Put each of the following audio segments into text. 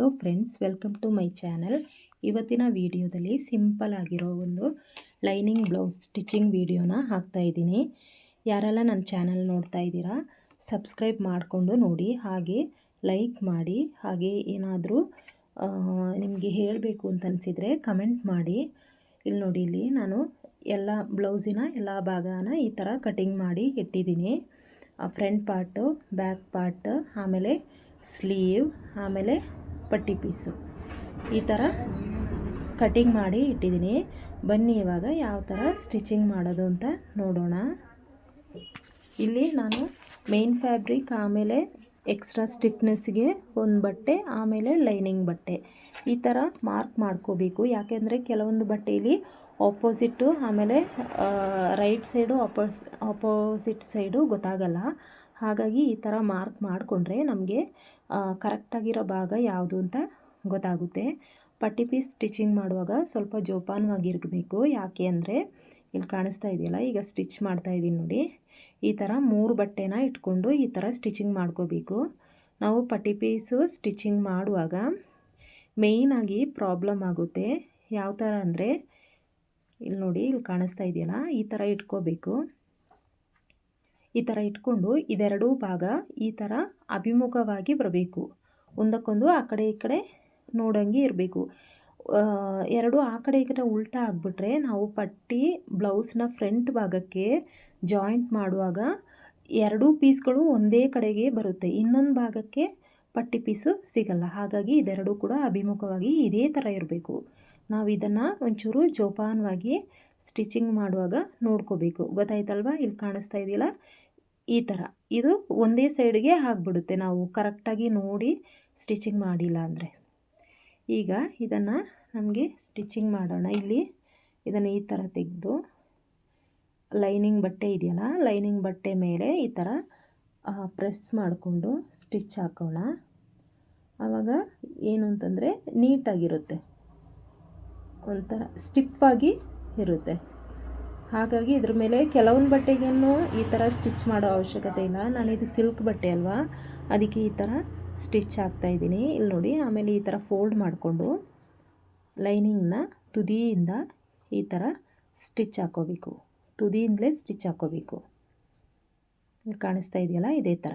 Hello friends, welcome to my channel. ಇವತ್ತಿನ ವಿಡಿಯೋದಲ್ಲಿ simple ಆಗಿರೋ ಒಂದು ಲೈನಿಂಗ್ ಬ್ಲೌಸ್ ಸ್ಟಿಚಿಂಗ್ ವಿಡಿಯೋನ ಹಾಕ್ತಾಯಿದ್ದೀನಿ. ಯಾರೆಲ್ಲ ನನ್ನ ಚಾನಲ್ ನೋಡ್ತಾ ಇದ್ದೀರಾ ಸಬ್ಸ್ಕ್ರೈಬ್ ಮಾಡಿಕೊಂಡು ನೋಡಿ, ಹಾಗೆ ಲೈಕ್ ಮಾಡಿ, ಹಾಗೆ ಏನಾದರೂ ನಿಮಗೆ ಹೇಳಬೇಕು ಅಂತ ಅನಿಸಿದರೆ ಕಮೆಂಟ್ ಮಾಡಿ. ಇಲ್ಲಿ ನೋಡಿ, ಇಲ್ಲಿ ನಾನು ಎಲ್ಲ ಬ್ಲೌಸಿನ ಎಲ್ಲ ಭಾಗನ ಈ ಥರ ಕಟಿಂಗ್ ಮಾಡಿ ಇಟ್ಟಿದ್ದೀನಿ. ಫ್ರಂಟ್ ಪಾರ್ಟು, ಬ್ಯಾಕ್ ಪಾರ್ಟ್, ಆಮೇಲೆ ಸ್ಲೀವ್, ಆಮೇಲೆ ಪಟ್ಟಿ ಪೀಸು ಈ ಥರ ಕಟಿಂಗ್ ಮಾಡಿ ಇಟ್ಟಿದ್ದೀನಿ. ಬನ್ನಿ ಇವಾಗ ಯಾವ ಥರ ಸ್ಟಿಚಿಂಗ್ ಮಾಡೋದು ಅಂತ ನೋಡೋಣ. ಇಲ್ಲಿ ನಾನು ಮೇನ್ ಫ್ಯಾಬ್ರಿಕ್, ಆಮೇಲೆ ಎಕ್ಸ್ಟ್ರಾ ಸ್ಟಿಫ್ನೆಸ್ಗೆ ಒಂದು ಬಟ್ಟೆ, ಆಮೇಲೆ ಲೈನಿಂಗ್ ಬಟ್ಟೆ ಈ ಥರ ಮಾರ್ಕ್ ಮಾಡ್ಕೋಬೇಕು. ಯಾಕೆಂದರೆ ಕೆಲವೊಂದು ಬಟ್ಟೆಯಲ್ಲಿ ಆಪೋಸಿಟ್ಟು, ಆಮೇಲೆ ರೈಟ್ ಸೈಡು ಆಪೋಸಿಟ್ ಸೈಡು ಗೊತ್ತಾಗಲ್ಲ. ಹಾಗಾಗಿ ಈ ಥರ ಮಾರ್ಕ್ ಮಾಡಿಕೊಂಡ್ರೆ ನಮಗೆ ಕರೆಕ್ಟಾಗಿರೋ ಭಾಗ ಯಾವುದು ಅಂತ ಗೊತ್ತಾಗುತ್ತೆ. ಪಟ್ಟಿ ಪೀಸ್ ಸ್ಟಿಚಿಂಗ್ ಮಾಡುವಾಗ ಸ್ವಲ್ಪ ಜೋಪಾನವಾಗಿರಬೇಕು. ಯಾಕೆ ಅಂದರೆ ಇಲ್ಲಿ ಕಾಣಿಸ್ತಾ ಇದೆಯಲ್ಲ, ಈಗ ಸ್ಟಿಚ್ ಮಾಡ್ತಾಯಿದ್ದೀನಿ ನೋಡಿ, ಈ ಥರ 3 ಬಟ್ಟೆನ ಇಟ್ಕೊಂಡು ಈ ಥರ ಸ್ಟಿಚಿಂಗ್ ಮಾಡ್ಕೋಬೇಕು. ನಾವು ಪಟ್ಟಿ ಪೀಸು ಸ್ಟಿಚಿಂಗ್ ಮಾಡುವಾಗ ಮೇಯ್ನಾಗಿ ಪ್ರಾಬ್ಲಮ್ ಆಗುತ್ತೆ. ಯಾವ ಥರ ಅಂದರೆ ಇಲ್ಲಿ ನೋಡಿ, ಇಲ್ಲಿ ಕಾಣಿಸ್ತಾ ಇದೆಯಲ್ಲ, ಈ ಥರ ಇಟ್ಕೋಬೇಕು. ಈ ಥರ ಇಟ್ಕೊಂಡು ಇದೆರಡೂ ಭಾಗ ಈ ಥರ ಅಭಿಮುಖವಾಗಿ ಬರಬೇಕು. ಒಂದಕ್ಕೊಂದು ಆ ಕಡೆ ಈ ಕಡೆ ನೋಡಂಗೆ ಇರಬೇಕು. ಎರಡು ಆ ಕಡೆ ಈ ಕಡೆ ಉಲ್ಟಾ ಆಗಿಬಿಟ್ರೆ ನಾವು ಪಟ್ಟಿ ಬ್ಲೌಸ್ನ ಫ್ರಂಟ್ ಭಾಗಕ್ಕೆ ಜಾಯಿಂಟ್ ಮಾಡುವಾಗ ಎರಡೂ ಪೀಸ್ಗಳು ಒಂದೇ ಕಡೆಗೆ ಬರುತ್ತೆ, ಇನ್ನೊಂದು ಭಾಗಕ್ಕೆ ಪಟ್ಟಿ ಪೀಸು ಸಿಗಲ್ಲ. ಹಾಗಾಗಿ ಇದೆರಡೂ ಕೂಡ ಅಭಿಮುಖವಾಗಿ ಇದೇ ಥರ ಇರಬೇಕು. ನಾವು ಇದನ್ನು ಒಂಚೂರು ಜೋಪಾನವಾಗಿ ಸ್ಟಿಚಿಂಗ್ ಮಾಡುವಾಗ ನೋಡ್ಕೋಬೇಕು. ಗೊತ್ತಾಯ್ತಲ್ವ? ಇಲ್ಲಿ ಕಾಣಿಸ್ತಾ ಇದೆಯಲ್ಲ, ಈ ಥರ ಇದು ಒಂದೇ ಸೈಡ್ಗೆ ಆಗಿಬಿಡುತ್ತೆ ನಾವು ಕರೆಕ್ಟಾಗಿ ನೋಡಿ ಸ್ಟಿಚಿಂಗ್ ಮಾಡಿಲ್ಲ ಅಂದರೆ. ಈಗ ಇದನ್ನು ನಮಗೆ ಸ್ಟಿಚಿಂಗ್ ಮಾಡೋಣ. ಇಲ್ಲಿ ಇದನ್ನು ಈ ಥರ ತೆಗೆದು ಲೈನಿಂಗ್ ಬಟ್ಟೆ ಇದೆಯಲ್ಲ, ಲೈನಿಂಗ್ ಬಟ್ಟೆ ಮೇಲೆ ಈ ಥರ ಪ್ರೆಸ್ ಮಾಡಿಕೊಂಡು ಸ್ಟಿಚ್ ಹಾಕೋಣ. ಆವಾಗ ಏನು ಅಂತಂದರೆ ನೀಟಾಗಿರುತ್ತೆ, ಒಂಥರ ಸ್ಟಿಫಾಗಿ ಇರುತ್ತೆ. ಹಾಗಾಗಿ ಇದ್ರ ಮೇಲೆ ಕೆಲವೊಂದು ಬಟ್ಟೆಗೇನು ಈ ಥರ ಸ್ಟಿಚ್ ಮಾಡೋ ಅವಶ್ಯಕತೆ ಇಲ್ಲ. ನಾನಿದು ಸಿಲ್ಕ್ ಬಟ್ಟೆ ಅಲ್ವಾ, ಅದಕ್ಕೆ ಈ ಥರ ಸ್ಟಿಚ್ ಹಾಕ್ತಾಯಿದ್ದೀನಿ. ಇಲ್ಲಿ ನೋಡಿ, ಆಮೇಲೆ ಈ ಥರ ಫೋಲ್ಡ್ ಮಾಡಿಕೊಂಡು ಲೈನಿಂಗ್ನ ತುದಿಯಿಂದ ಈ ಥರ ಸ್ಟಿಚ್ ಹಾಕ್ಕೋಬೇಕು. ತುದಿಯಿಂದಲೇ ಸ್ಟಿಚ್ ಹಾಕ್ಕೋಬೇಕು. ಕಾಣಿಸ್ತಾ ಇದೆಯಲ್ಲ, ಇದೇ ಥರ.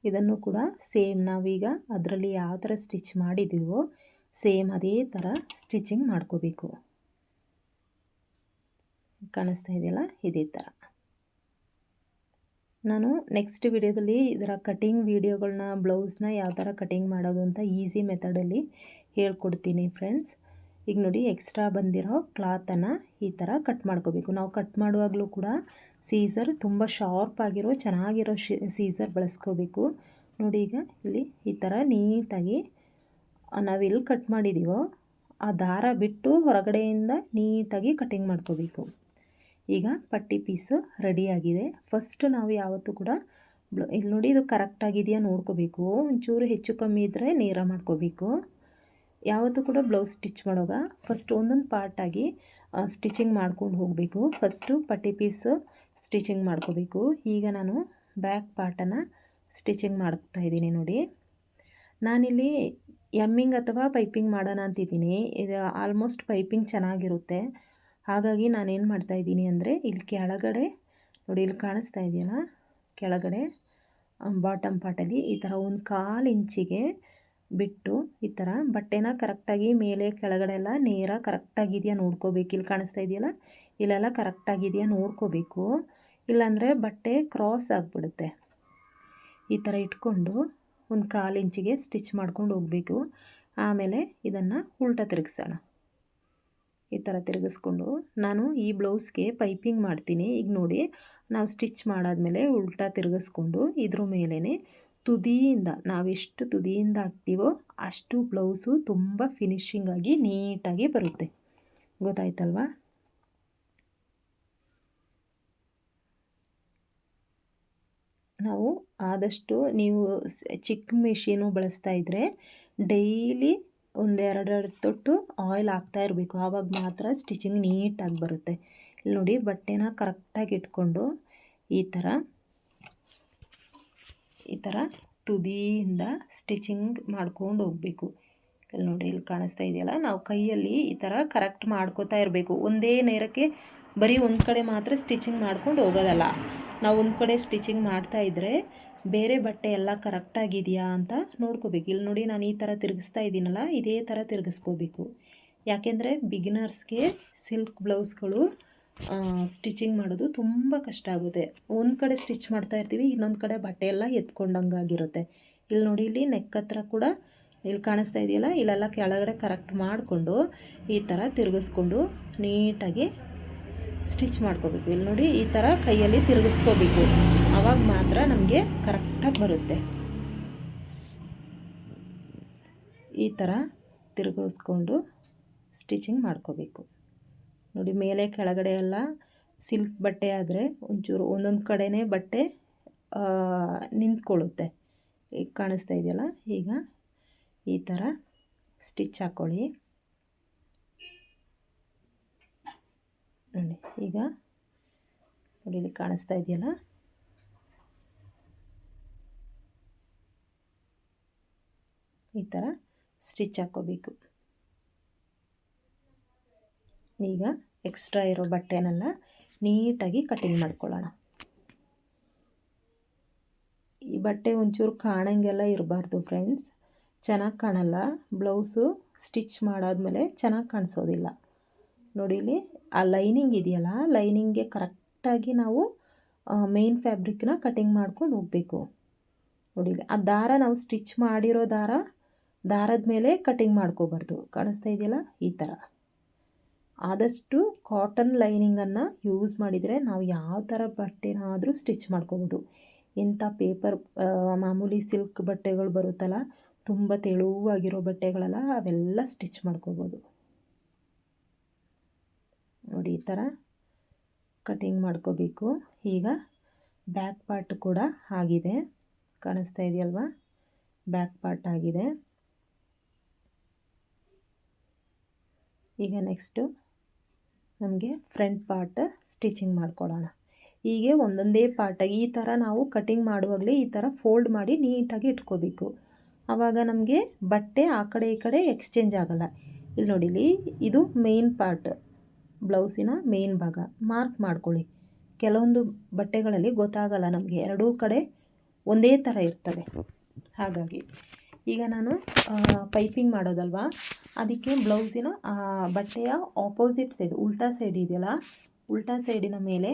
ಇದನ್ನು ಕೂಡ ಸೇಮ್ ನಾವೀಗ ಅದರಲ್ಲಿ ಯಾವ ಥರ ಸ್ಟಿಚ್ ಮಾಡಿದ್ದೀವೋ ಸೇಮ್ ಅದೇ ಥರ ಸ್ಟಿಚಿಂಗ್ ಮಾಡ್ಕೋಬೇಕು. ಕಾಣಿಸ್ತಾ ಇದೆಯಲ್ಲ, ಇದೇ ಥರ. ನಾನು ನೆಕ್ಸ್ಟ್ ವಿಡಿಯೋದಲ್ಲಿ ಇದರ ಕಟಿಂಗ್ ವಿಡಿಯೋಗಳನ್ನ, ಬ್ಲೌಸ್ನ ಯಾವ ಥರ ಕಟಿಂಗ್ ಮಾಡೋದು ಅಂತ ಈಸಿ ಮೆಥಡಲ್ಲಿ ಹೇಳ್ಕೊಡ್ತೀನಿ ಫ್ರೆಂಡ್ಸ್. ಈಗ ನೋಡಿ, ಎಕ್ಸ್ಟ್ರಾ ಬಂದಿರೋ ಕ್ಲಾತನ್ನು ಈ ಥರ ಕಟ್ ಮಾಡ್ಕೋಬೇಕು. ನಾವು ಕಟ್ ಮಾಡುವಾಗಲೂ ಕೂಡ ಸೀಸರ್ ತುಂಬ ಶಾರ್ಪ್ ಆಗಿರೋ ಚೆನ್ನಾಗಿರೋ ಸೀಸರ್ ಬಳಸ್ಕೋಬೇಕು. ನೋಡಿ, ಈಗ ಇಲ್ಲಿ ಈ ಥರ ನೀಟಾಗಿ ನಾವೆಲ್ಲಿ ಕಟ್ ಮಾಡಿದ್ದೀವೋ ಆ ದಾರ ಬಿಟ್ಟು ಹೊರಗಡೆಯಿಂದ ನೀಟಾಗಿ ಕಟಿಂಗ್ ಮಾಡ್ಕೋಬೇಕು. ಈಗ ಪಟ್ಟಿ ಪೀಸು ರೆಡಿಯಾಗಿದೆ. ಫಸ್ಟ್ ನಾವು ಯಾವತ್ತೂ ಕೂಡ ಇಲ್ಲಿ ನೋಡಿ, ಇದು ಕರೆಕ್ಟಾಗಿದೆಯಾ ನೋಡ್ಕೋಬೇಕು. ಒಂಚೂರು ಹೆಚ್ಚು ಕಮ್ಮಿ ಇದ್ದರೆ ನೇರ ಮಾಡ್ಕೋಬೇಕು. ಯಾವತ್ತೂ ಕೂಡ ಬ್ಲೌಸ್ ಸ್ಟಿಚ್ ಮಾಡುವಾಗ ಫಸ್ಟ್ ಒಂದೊಂದು ಪಾರ್ಟಾಗಿ ಸ್ಟಿಚಿಂಗ್ ಮಾಡ್ಕೊಂಡು ಹೋಗಬೇಕು. ಫಸ್ಟು ಪಟ್ಟಿ ಪೀಸು ಸ್ಟಿಚಿಂಗ್ ಮಾಡ್ಕೋಬೇಕು. ಈಗ ನಾನು ಬ್ಯಾಕ್ ಪಾರ್ಟನ್ನು ಸ್ಟಿಚಿಂಗ್ ಮಾಡ್ತಾಯಿದ್ದೀನಿ ನೋಡಿ. ನಾನಿಲ್ಲಿ ಎಮ್ಮಿಂಗ್ ಅಥವಾ ಪೈಪಿಂಗ್ ಮಾಡೋಣ ಅಂತಿದ್ದೀನಿ. ಇದು ಆಲ್ಮೋಸ್ಟ್ ಪೈಪಿಂಗ್ ಚೆನ್ನಾಗಿರುತ್ತೆ. ಹಾಗಾಗಿ ನಾನೇನು ಮಾಡ್ತಾಯಿದ್ದೀನಿ ಅಂದರೆ, ಇಲ್ಲಿ ಕೆಳಗಡೆ ನೋಡಿ, ಇಲ್ಲಿ ಕಾಣಿಸ್ತಾ ಇದೆಯಲ್ಲ, ಕೆಳಗಡೆ ಬಾಟಮ್ ಪಾರ್ಟಲ್ಲಿ ಈ ಥರ 1/4 ಇಂಚಿಗೆ ಬಿಟ್ಟು ಈ ಥರ ಬಟ್ಟೆನ ಕರೆಕ್ಟಾಗಿ ಮೇಲೆ ಕೆಳಗಡೆ ಎಲ್ಲ ನೇರ ಕರೆಕ್ಟಾಗಿದೆಯಾ ನೋಡ್ಕೋಬೇಕು. ಇಲ್ಲಿ ಕಾಣಿಸ್ತಾ ಇದೆಯಲ್ಲ, ಇಲ್ಲೆಲ್ಲ ಕರೆಕ್ಟಾಗಿದೆಯಾ ನೋಡ್ಕೋಬೇಕು. ಇಲ್ಲಾಂದರೆ ಬಟ್ಟೆ ಕ್ರಾಸ್ ಆಗಿಬಿಡುತ್ತೆ. ಈ ಥರ ಇಟ್ಕೊಂಡು 1/4 ಇಂಚಿಗೆ ಸ್ಟಿಚ್ ಮಾಡ್ಕೊಂಡು ಹೋಗಬೇಕು. ಆಮೇಲೆ ಇದನ್ನು ಉಲ್ಟಾ ತಿರುಗಿಸೋಣ. ಈ ಥರ ತಿರುಗಿಸ್ಕೊಂಡು ನಾನು ಈ ಬ್ಲೌಸ್ಗೆ ಪೈಪಿಂಗ್ ಮಾಡ್ತೀನಿ. ಈಗ ನೋಡಿ, ನಾವು ಸ್ಟಿಚ್ ಮಾಡಾದಮೇಲೆ ಉಲ್ಟಾ ತಿರುಗಿಸ್ಕೊಂಡು ಇದ್ರ ಮೇಲೇ ತುದಿಯಿಂದ ನಾವೆಷ್ಟು ತುದಿಯಿಂದ ಹಾಕ್ತೀವೋ ಅಷ್ಟು ಬ್ಲೌಸು ತುಂಬ ಫಿನಿಶಿಂಗಾಗಿ ನೀಟಾಗಿ ಬರುತ್ತೆ. ಗೊತ್ತಾಯ್ತಲ್ವಾ? ನಾವು ಆದಷ್ಟು ನೀವು ಚಿಕ್ಕ ಮಿಷಿನು ಬಳಸ್ತಾ ಇದ್ದರೆ ಡೈಲಿ 1-2 ತೊಟ್ಟು ಆಯಿಲ್ ಹಾಕ್ತಾ ಇರಬೇಕು. ಆವಾಗ ಮಾತ್ರ ಸ್ಟಿಚಿಂಗ್ ನೀಟಾಗಿ ಬರುತ್ತೆ. ಇಲ್ಲಿ ನೋಡಿ, ಬಟ್ಟೆನ ಕರೆಕ್ಟಾಗಿ ಇಟ್ಕೊಂಡು ಈ ಥರ ತುದಿಯಿಂದ ಸ್ಟಿಚಿಂಗ್ ಮಾಡ್ಕೊಂಡು ಹೋಗಬೇಕು. ಇಲ್ಲಿ ನೋಡಿ, ಇಲ್ಲಿ ಕಾಣಿಸ್ತಾ ಇದೆಯಲ್ಲ, ನಾವು ಕೈಯಲ್ಲಿ ಈ ಥರ ಕರೆಕ್ಟ್ ಮಾಡ್ಕೋತಾ ಇರಬೇಕು. ಒಂದೇ ನೇರಕ್ಕೆ ಬರೀ ಒಂದು ಕಡೆ ಮಾತ್ರ ಸ್ಟಿಚಿಂಗ್ ಮಾಡ್ಕೊಂಡು ಹೋಗೋದಲ್ಲ. ನಾವು ಒಂದು ಕಡೆ ಸ್ಟಿಚಿಂಗ್ ಮಾಡ್ತಾ ಇದ್ದರೆ ಬೇರೆ ಬಟ್ಟೆ ಎಲ್ಲ ಕರೆಕ್ಟಾಗಿದೆಯಾ ಅಂತ ನೋಡ್ಕೋಬೇಕು. ಇಲ್ಲಿ ನೋಡಿ, ನಾನು ಈ ಥರ ತಿರುಗಿಸ್ತಾ ಇದ್ದೀನಲ್ಲ, ಇದೇ ಥರ ತಿರುಗಿಸ್ಕೋಬೇಕು. ಯಾಕೆಂದರೆ ಬಿಗಿನರ್ಸ್ಗೆ ಸಿಲ್ಕ್ ಬ್ಲೌಸ್ಗಳು ಸ್ಟಿಚಿಂಗ್ ಮಾಡೋದು ತುಂಬ ಕಷ್ಟ ಆಗುತ್ತೆ. ಒಂದು ಕಡೆ ಸ್ಟಿಚ್ ಮಾಡ್ತಾ ಇರ್ತೀವಿ, ಇನ್ನೊಂದು ಕಡೆ ಬಟ್ಟೆ ಎಲ್ಲ ಎತ್ಕೊಂಡಂಗಾಗಿರುತ್ತೆ. ಇಲ್ಲಿ ನೋಡಿ, ಇಲ್ಲಿ ನೆಕ್ ಹತ್ರ ಕೂಡ ಇಲ್ಲಿ ಕಾಣಿಸ್ತಾ ಇದೆಯಲ್ಲ, ಇಲ್ಲೆಲ್ಲ ಕೆಳಗಡೆ ಕರೆಕ್ಟ್ ಮಾಡಿಕೊಂಡು ಈ ಥರ ತಿರುಗಿಸ್ಕೊಂಡು ನೀಟಾಗಿ ಸ್ಟಿಚ್ ಮಾಡ್ಕೋಬೇಕು. ಇಲ್ಲಿ ನೋಡಿ, ಈ ಥರ ಕೈಯಲ್ಲಿ ತಿರುಗಿಸ್ಕೋಬೇಕು. ಆವಾಗ ಮಾತ್ರ ನಮಗೆ ಕರೆಕ್ಟಾಗಿ ಬರುತ್ತೆ. ಈ ಥರ ತಿರುಗಿಸ್ಕೊಂಡು ಸ್ಟಿಚಿಂಗ್ ಮಾಡ್ಕೋಬೇಕು. ನೋಡಿ, ಮೇಲೆ ಕೆಳಗಡೆ ಎಲ್ಲ ಸಿಲ್ಕ್ ಬಟ್ಟೆ ಆದರೆ ಒಂಚೂರು ಒಂದೊಂದು ಕಡೆನೇ ಬಟ್ಟೆ ನಿಂತ್ಕೊಳ್ಳುತ್ತೆ. ಈಗ ಕಾಣಿಸ್ತಾ ಇದೆಯಲ್ಲ, ಈಗ ಈ ಥರ ಸ್ಟಿಚ್ ಹಾಕ್ಕೊಳ್ಳಿ. ನೋಡಿ, ಈಗ ನೋಡಿ, ಇಲ್ಲಿ ಕಾಣಿಸ್ತಾ ಇದೆಯಲ್ಲ, ಈ ಥರ ಸ್ಟಿಚ್ ಹಾಕ್ಕೋಬೇಕು. ಈಗ ಎಕ್ಸ್ಟ್ರಾ ಇರೋ ಬಟ್ಟೆನೆಲ್ಲ ನೀಟಾಗಿ ಕಟಿಂಗ್ ಮಾಡ್ಕೊಳ್ಳೋಣ. ಈ ಬಟ್ಟೆ ಒಂಚೂರು ಕಾಣಂಗೆಲ್ಲ ಇರಬಾರ್ದು ಫ್ರೆಂಡ್ಸ್, ಚೆನ್ನಾಗಿ ಕಾಣಲ್ಲ. ಬ್ಲೌಸು ಸ್ಟಿಚ್ ಮಾಡಾದ್ಮೇಲೆ ಚೆನ್ನಾಗಿ ಕಾಣಿಸೋದಿಲ್ಲ. ನೋಡಿ, ಇಲ್ಲಿ ಆ ಲೈನಿಂಗ್ ಇದೆಯಲ್ಲ, ಲೈನಿಂಗ್ಗೆ ಕರೆಕ್ಟಾಗಿ ನಾವು ಮೇನ್ ಫ್ಯಾಬ್ರಿಕ್ನ ಕಟಿಂಗ್ ಮಾಡ್ಕೊಂಡು ಹೋಗಬೇಕು. ನೋಡಿ, ಆ ದಾರ ನಾವು ಸ್ಟಿಚ್ ಮಾಡಿರೋ ದಾರದ ಮೇಲೆ ಕಟಿಂಗ್ ಮಾಡ್ಕೋಬಾರ್ದು. ಕಾಣಿಸ್ತಾ ಇದೆಯಲ್ಲ, ಈ ಥರ. ಆದಷ್ಟು ಕಾಟನ್ ಲೈನಿಂಗನ್ನು ಯೂಸ್ ಮಾಡಿದರೆ ನಾವು ಯಾವ ಥರ ಬಟ್ಟೆನಾದರೂ ಸ್ಟಿಚ್ ಮಾಡ್ಕೋಬೋದು. ಇಂಥ ಪೇಪರ್ ಮಾಮೂಲಿ ಸಿಲ್ಕ್ ಬಟ್ಟೆಗಳು ಬರುತ್ತಲ್ಲ, ತುಂಬ ತೆಳುವಾಗಿರೋ ಬಟ್ಟೆಗಳೆಲ್ಲ ಅವೆಲ್ಲ ಸ್ಟಿಚ್ ಮಾಡ್ಕೋಬೋದು. ನೋಡಿ, ಈ ಥರ ಕಟಿಂಗ್ ಮಾಡ್ಕೋಬೇಕು. ಈಗ ಬ್ಯಾಕ್ ಪಾರ್ಟ್ ಕೂಡ ಆಗಿದೆ, ಕಾಣಿಸ್ತಾ ಇದೆಯಲ್ವಾ, ಬ್ಯಾಕ್ ಪಾರ್ಟ್ ಆಗಿದೆ. ಈಗ ನೆಕ್ಸ್ಟು ನಮಗೆ ಫ್ರಂಟ್ ಪಾರ್ಟ್ ಸ್ಟಿಚಿಂಗ್ ಮಾಡ್ಕೊಳ್ಳೋಣ. ಹೀಗೆ ಒಂದೊಂದೇ ಪಾರ್ಟಾಗಿ ಈ ಥರ ನಾವು ಕಟಿಂಗ್ ಮಾಡುವಾಗಲೇ ಈ ಥರ ಫೋಲ್ಡ್ ಮಾಡಿ ನೀಟಾಗಿ ಇಟ್ಕೋಬೇಕು. ಆವಾಗ ನಮಗೆ ಬಟ್ಟೆ ಆ ಕಡೆ ಈ ಕಡೆ ಎಕ್ಸ್ಚೇಂಜ್ ಆಗೋಲ್ಲ. ಇಲ್ಲಿ ನೋಡಿ, ಇಲ್ಲಿ ಇದು ಮೇನ್ ಪಾರ್ಟ್, ಬ್ಲೌಸಿನ ಮೇನ್ ಭಾಗ. ಮಾರ್ಕ್ ಮಾಡ್ಕೊಳ್ಳಿ. ಕೆಲವೊಂದು ಬಟ್ಟೆಗಳಲ್ಲಿ ಗೊತ್ತಾಗಲ್ಲ ನಮಗೆ, ಎರಡೂ ಕಡೆ ಒಂದೇ ಥರ ಇರ್ತದೆ. ಹಾಗಾಗಿ ಈಗ ನಾನು ಪೈಪಿಂಗ್ ಮಾಡೋದಲ್ವಾ, ಅದಕ್ಕೆ ಬ್ಲೌಸಿನ ಬಟ್ಟೆಯ ಆಪೋಸಿಟ್ ಸೈಡ್, ಉಲ್ಟಾ ಸೈಡ್ ಇದೆಯಲ್ಲ, ಉಲ್ಟಾ ಸೈಡಿನ ಮೇಲೆ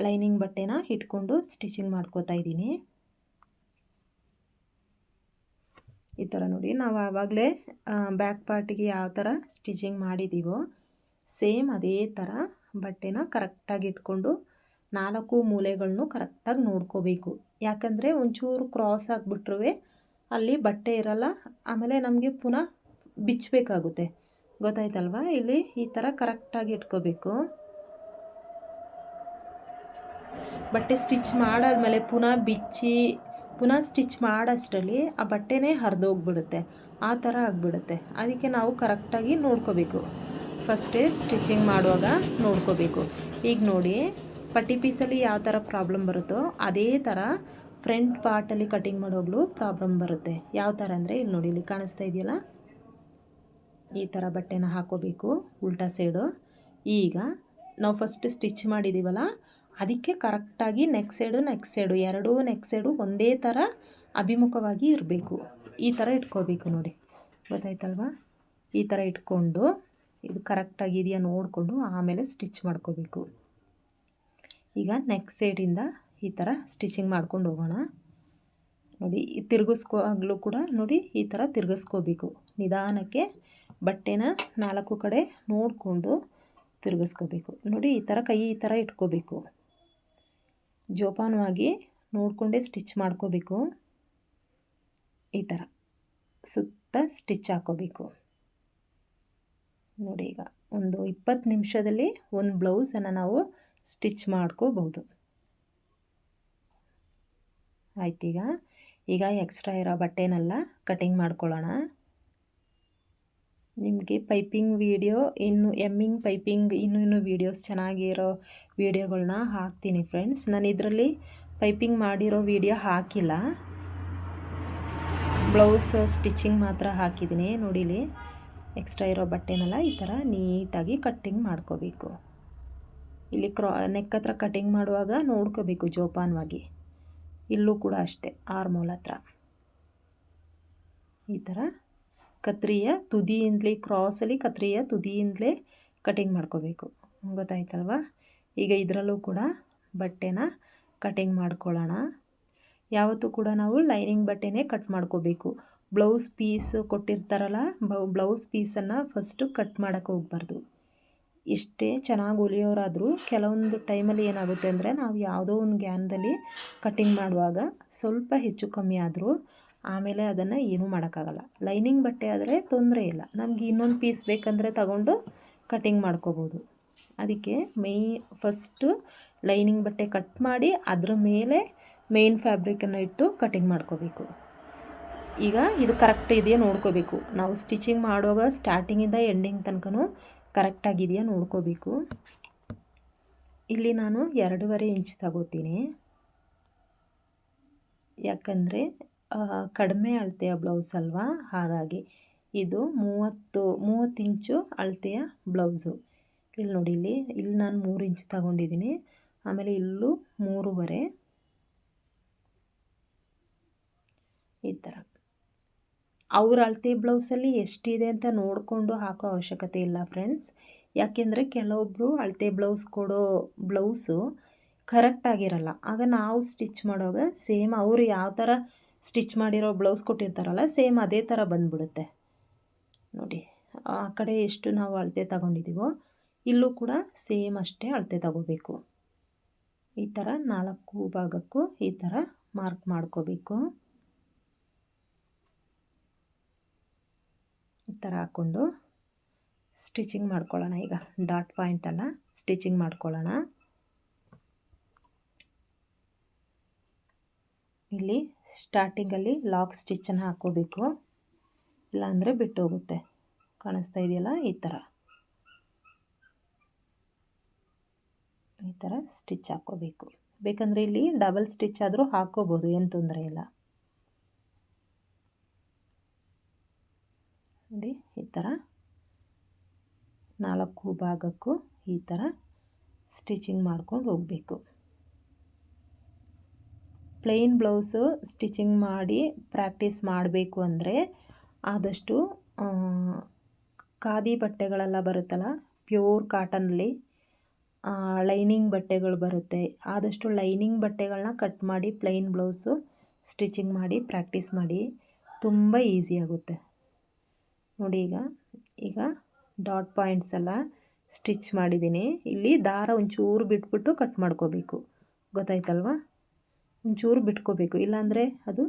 ಲೈನಿಂಗ್ ಬಟ್ಟೆನ ಇಟ್ಕೊಂಡು ಸ್ಟಿಚಿಂಗ್ ಮಾಡ್ಕೋತಾ ಇದ್ದೀನಿ. ಈ ಥರ ನೋಡಿ, ನಾವು ಆವಾಗಲೇ ಬ್ಯಾಕ್ ಪಾರ್ಟಿಗೆ ಯಾವ ಥರ ಸ್ಟಿಚಿಂಗ್ ಮಾಡಿದ್ದೀವೋ ಸೇಮ್ ಅದೇ ಥರ ಬಟ್ಟೆನ ಕರೆಕ್ಟಾಗಿ ಇಟ್ಕೊಂಡು 4 ಮೂಲೆಗಳನ್ನು ಕರೆಕ್ಟಾಗಿ ನೋಡ್ಕೋಬೇಕು. ಯಾಕಂದರೆ ಒಂಚೂರು ಕ್ರಾಸ್ ಆಗಿಬಿಟ್ರೂ ಅಲ್ಲಿ ಬಟ್ಟೆ ಇರಲ್ಲ, ಆಮೇಲೆ ನಮಗೆ ಪುನಃ ಬಿಚ್ಚಬೇಕಾಗುತ್ತೆ. ಗೊತ್ತಾಯ್ತಲ್ವಾ? ಇಲ್ಲಿ ಈ ಥರ ಕರೆಕ್ಟಾಗಿ ಇಟ್ಕೋಬೇಕು. ಬಟ್ಟೆ ಸ್ಟಿಚ್ ಮಾಡಾದ್ಮೇಲೆ ಪುನಃ ಬಿಚ್ಚಿ ಪುನಃ ಸ್ಟಿಚ್ ಮಾಡೋಷ್ಟರಲ್ಲಿ ಆ ಬಟ್ಟೆನೇ ಹರಿದೋಗ್ಬಿಡುತ್ತೆ, ಆ ಥರ ಆಗಿಬಿಡುತ್ತೆ. ಅದಕ್ಕೆ ನಾವು ಕರೆಕ್ಟಾಗಿ ನೋಡ್ಕೋಬೇಕು. ಫಸ್ಟೇ ಸ್ಟಿಚಿಂಗ್ ಮಾಡುವಾಗ ನೋಡ್ಕೋಬೇಕು. ಈಗ ನೋಡಿ, ಪಟ್ಟಿ ಪೀಸಲ್ಲಿ ಯಾವ ಥರ ಪ್ರಾಬ್ಲಮ್ ಬರುತ್ತೋ ಅದೇ ಥರ ಫ್ರಂಟ್ ಪಾರ್ಟಲ್ಲಿ ಕಟಿಂಗ್ ಮಾಡೋಗ್ಲೂ ಪ್ರಾಬ್ಲಮ್ ಬರುತ್ತೆ. ಯಾವ ಥರ ಅಂದರೆ ಇಲ್ಲಿ ನೋಡಿ, ಇಲ್ಲಿ ಕಾಣಿಸ್ತಾ ಇದೆಯಲ್ಲ, ಈ ಥರ ಬಟ್ಟೆನ ಹಾಕೋಬೇಕು ಉಲ್ಟಾ ಸೈಡು. ಈಗ ನಾವು ಫಸ್ಟ್ ಸ್ಟಿಚ್ ಮಾಡಿದ್ದೀವಲ್ಲ, ಅದಕ್ಕೆ ಕರೆಕ್ಟಾಗಿ ನೆಕ್ ಸೈಡು ಎರಡೂ ನೆಕ್ ಸೈಡು ಒಂದೇ ಥರ ಅಭಿಮುಖವಾಗಿ ಇರಬೇಕು. ಈ ಥರ ಇಟ್ಕೋಬೇಕು. ನೋಡಿ, ಗೊತ್ತಾಯ್ತಲ್ವಾ? ಈ ಥರ ಇಟ್ಕೊಂಡು ಇದು ಕರೆಕ್ಟಾಗಿದೆಯಾ ನೋಡಿಕೊಂಡು ಆಮೇಲೆ ಸ್ಟಿಚ್ ಮಾಡ್ಕೋಬೇಕು. ಈಗ ನೆಕ್ ಸೈಡಿಂದ ಈ ಥರ ಸ್ಟಿಚಿಂಗ್ ಮಾಡ್ಕೊಂಡು ಹೋಗೋಣ. ನೋಡಿ, ತಿರುಗಿಸ್ಕೋವಾಗಲೂ ಕೂಡ ನೋಡಿ ಈ ಥರ ತಿರುಗಿಸ್ಕೋಬೇಕು. ನಿಧಾನಕ್ಕೆ ಬಟ್ಟೆನ 4 ಕಡೆ ನೋಡಿಕೊಂಡು ತಿರುಗಿಸ್ಕೋಬೇಕು. ನೋಡಿ, ಈ ಥರ ಕೈ ಈ ಥರ ಇಟ್ಕೋಬೇಕು. ಜೋಪಾನವಾಗಿ ನೋಡಿಕೊಂಡೇ ಸ್ಟಿಚ್ ಮಾಡ್ಕೋಬೇಕು. ಈ ಥರ ಸುತ್ತ ಸ್ಟಿಚ್ ಹಾಕೋಬೇಕು. ನೋಡಿ, ಈಗ ಒಂದು 20 ನಿಮಿಷದಲ್ಲಿ ಒಂದು ಬ್ಲೌಸನ್ನು ನಾವು ಸ್ಟಿಚ್ ಮಾಡ್ಕೋಬಹುದು. ಆಯ್ತೀಗ ಈಗ ಎಕ್ಸ್ಟ್ರಾ ಇರೋ ಬಟ್ಟೆನೆಲ್ಲ ಕಟಿಂಗ್ ಮಾಡ್ಕೊಳ್ಳೋಣ. ನಿಮಗೆ ಪೈಪಿಂಗ್ ವೀಡಿಯೋ ಎಮ್ಮಿಂಗ್ ಪೈಪಿಂಗ್ ಇನ್ನೂ ವೀಡಿಯೋಸ್ ಚೆನ್ನಾಗಿರೋ ವೀಡಿಯೋಗಳನ್ನ ಹಾಕ್ತೀನಿ ಫ್ರೆಂಡ್ಸ್. ನಾನು ಇದರಲ್ಲಿ ಪೈಪಿಂಗ್ ಮಾಡಿರೋ ವೀಡಿಯೋ ಹಾಕಿಲ್ಲ. ಬ್ಲೌಸ್ ಸ್ಟಿಚಿಂಗ್ ಮಾತ್ರ ಹಾಕಿದ್ದೀನಿ. ನೋಡಿಲಿ ಎಕ್ಸ್ಟ್ರಾ ಇರೋ ಬಟ್ಟೆನೆಲ್ಲ ಈ ಥರ ನೀಟಾಗಿ ಕಟ್ಟಿಂಗ್ ಮಾಡ್ಕೋಬೇಕು. ಇಲ್ಲಿ ನೆಕ್ ಹತ್ರ ಕಟಿಂಗ್ ಮಾಡುವಾಗ ನೋಡ್ಕೋಬೇಕು ಜೋಪಾನವಾಗಿ. ಇಲ್ಲೂ ಕೂಡ ಅಷ್ಟೇ, ಆರ್ಮೋಲ್ ಹತ್ರ ಈ ಥರ ಕತ್ರಿಯ ತುದಿಯಿಂದಲೇ ಕ್ರಾಸಲ್ಲಿ ಕತ್ರಿಯ ತುದಿಯಿಂದಲೇ ಕಟಿಂಗ್ ಮಾಡ್ಕೋಬೇಕು. ಗೊತ್ತಾಯ್ತಲ್ವ? ಈಗ ಇದರಲ್ಲೂ ಕೂಡ ಬಟ್ಟೆನ ಕಟಿಂಗ್ ಮಾಡ್ಕೊಳ್ಳೋಣ. ಯಾವತ್ತೂ ಕೂಡ ನಾವು ಲೈನಿಂಗ್ ಬಟ್ಟೆನೇ ಕಟ್ ಮಾಡ್ಕೋಬೇಕು. ಬ್ಲೌಸ್ ಪೀಸ್ ಕೊಟ್ಟಿರ್ತಾರಲ್ಲ, ಬ್ಲೌಸ್ ಪೀಸನ್ನು ಫಸ್ಟು ಕಟ್ ಮಾಡೋಕ್ಕೆ ಹೋಗ್ಬಾರ್ದು. ಎಷ್ಟೇ ಚೆನ್ನಾಗಿ ಹೊಲಿಯೋರಾದರೂ ಕೆಲವೊಂದು ಟೈಮಲ್ಲಿ ಏನಾಗುತ್ತೆ ಅಂದರೆ, ನಾವು ಯಾವುದೋ ಒಂದು ಗ್ಯಾನ್ದಲ್ಲಿ ಕಟ್ಟಿಂಗ್ ಮಾಡುವಾಗ ಸ್ವಲ್ಪ ಹೆಚ್ಚು ಕಮ್ಮಿ ಆದರೂ ಆಮೇಲೆ ಅದನ್ನು ಏನೂ ಮಾಡೋಕ್ಕಾಗಲ್ಲ. ಲೈನಿಂಗ್ ಬಟ್ಟೆ ಆದರೆ ತೊಂದರೆ ಇಲ್ಲ, ನಮಗೆ ಇನ್ನೊಂದು ಪೀಸ್ ಬೇಕಂದರೆ ತಗೊಂಡು ಕಟ್ಟಿಂಗ್ ಮಾಡ್ಕೋಬೋದು. ಅದಕ್ಕೆ ಫಸ್ಟು ಲೈನಿಂಗ್ ಬಟ್ಟೆ ಕಟ್ ಮಾಡಿ ಅದ್ರ ಮೇಲೆ ಮೇನ್ ಫ್ಯಾಬ್ರಿಕನ್ನು ಇಟ್ಟು ಕಟ್ಟಿಂಗ್ ಮಾಡ್ಕೋಬೇಕು. ಈಗ ಇದು ಕರೆಕ್ಟ್ ಇದೆಯಾ ನೋಡ್ಕೋಬೇಕು. ನಾವು ಸ್ಟಿಚಿಂಗ್ ಮಾಡುವಾಗ ಸ್ಟಾರ್ಟಿಂಗಿಂದ ಎಂಡಿಂಗ್ ತನಕನೂ ಕರೆಕ್ಟಾಗಿದೆಯಾ ನೋಡ್ಕೋಬೇಕು. ಇಲ್ಲಿ ನಾನು 2.5 ಇಂಚ್ ತಗೋತೀನಿ, ಯಾಕಂದರೆ ಕಡಿಮೆ ಅಳತೆಯ ಬ್ಲೌಸ್ ಅಲ್ವಾ, ಹಾಗಾಗಿ. ಇದು 30 ಇಂಚು ಅಳತೆಯ ಬ್ಲೌಸು. ಇಲ್ಲಿ ನೋಡಿ, ಇಲ್ಲಿ ನಾನು 3 ಇಂಚ್ ತಗೊಂಡಿದ್ದೀನಿ. ಆಮೇಲೆ ಇಲ್ಲೂ 3.5 ಈ ಥರ. ಅವ್ರ ಅಳತೆ ಬ್ಲೌಸಲ್ಲಿ ಎಷ್ಟಿದೆ ಅಂತ ನೋಡಿಕೊಂಡು ಹಾಕೋ ಅವಶ್ಯಕತೆ ಇಲ್ಲ ಫ್ರೆಂಡ್ಸ್. ಯಾಕೆಂದರೆ ಕೆಲವೊಬ್ಬರು ಅಳತೆ ಬ್ಲೌಸ್ ಕೊಡೋ ಬ್ಲೌಸು ಕರೆಕ್ಟಾಗಿರಲ್ಲ. ಆಗ ನಾವು ಸ್ಟಿಚ್ ಮಾಡುವಾಗ ಸೇಮ್ ಅವರು ಯಾವ ಥರ ಸ್ಟಿಚ್ ಮಾಡಿರೋ ಬ್ಲೌಸ್ ಕೊಟ್ಟಿರ್ತಾರಲ್ಲ, ಸೇಮ್ ಅದೇ ಥರ ಬಂದುಬಿಡುತ್ತೆ. ನೋಡಿ, ಆ ಕಡೆ ಎಷ್ಟು ನಾವು ಅಳತೆ ತಗೊಂಡಿದ್ದೀವೋ ಇಲ್ಲೂ ಕೂಡ ಸೇಮ್ ಅಷ್ಟೇ ಅಳತೆ ತಗೋಬೇಕು. ಈ ಥರ 4 ಭಾಗಕ್ಕೂ ಈ ಥರ ಮಾರ್ಕ್ ಮಾಡ್ಕೋಬೇಕು. ಈ ಥರ ಹಾಕ್ಕೊಂಡು ಸ್ಟಿಚಿಂಗ್ ಮಾಡ್ಕೊಳ್ಳೋಣ. ಈಗ ಡಾಟ್ ಪಾಯಿಂಟೆಲ್ಲ ಸ್ಟಿಚಿಂಗ್ ಮಾಡ್ಕೊಳ್ಳೋಣ. ಇಲ್ಲಿ ಸ್ಟಾರ್ಟಿಂಗಲ್ಲಿ ಲಾಕ್ ಸ್ಟಿಚ್ಚನ್ನು ಹಾಕ್ಕೋಬೇಕು, ಇಲ್ಲಾಂದರೆ ಬಿಟ್ಟು ಹೋಗುತ್ತೆ. ಕಾಣಿಸ್ತಾ ಇದೆಯಲ್ಲ, ಈ ಥರ ಸ್ಟಿಚ್ ಹಾಕ್ಕೋಬೇಕು. ಬೇಕಂದರೆ ಇಲ್ಲಿ ಡಬಲ್ ಸ್ಟಿಚ್ ಆದರೂ ಹಾಕ್ಕೋಬೋದು, ಏನು ತೊಂದರೆ ಇಲ್ಲ. ನೋಡಿ, ಈ ಥರ 4 ಭಾಗಕ್ಕೂ ಈ ಥರ ಸ್ಟಿಚಿಂಗ್ ಮಾಡ್ಕೊಂಡು ಹೋಗಬೇಕು. ಪ್ಲೇನ್ ಬ್ಲೌಸು ಸ್ಟಿಚಿಂಗ್ ಮಾಡಿ ಪ್ರಾಕ್ಟೀಸ್ ಮಾಡಬೇಕು ಅಂದರೆ ಆದಷ್ಟು ಖಾದಿ ಬಟ್ಟೆಗಳೆಲ್ಲ ಬರುತ್ತಲ್ಲ, ಪ್ಯೂರ್ ಕಾಟನ್ಲಿ ಲೈನಿಂಗ್ ಬಟ್ಟೆಗಳು ಬರುತ್ತೆ. ಆದಷ್ಟು ಲೈನಿಂಗ್ ಬಟ್ಟೆಗಳನ್ನ ಕಟ್ ಮಾಡಿ ಪ್ಲೇನ್ ಬ್ಲೌಸು ಸ್ಟಿಚಿಂಗ್ ಮಾಡಿ ಪ್ರಾಕ್ಟೀಸ್ ಮಾಡಿ, ತುಂಬ ಈಸಿ ಆಗುತ್ತೆ. ನೋಡಿ, ಈಗ ಡಾಟ್ ಪಾಯಿಂಟ್ಸ್ ಎಲ್ಲ ಸ್ಟಿಚ್ ಮಾಡಿದ್ದೀನಿ. ಇಲ್ಲಿ ದಾರ ಒಂಚೂರು ಬಿಟ್ಬಿಟ್ಟು ಕಟ್ ಮಾಡ್ಕೋಬೇಕು. ಗೊತ್ತಾಯ್ತಲ್ವ? ಒಂಚೂರು ಬಿಟ್ಕೋಬೇಕು, ಇಲ್ಲಾಂದರೆ ಅದು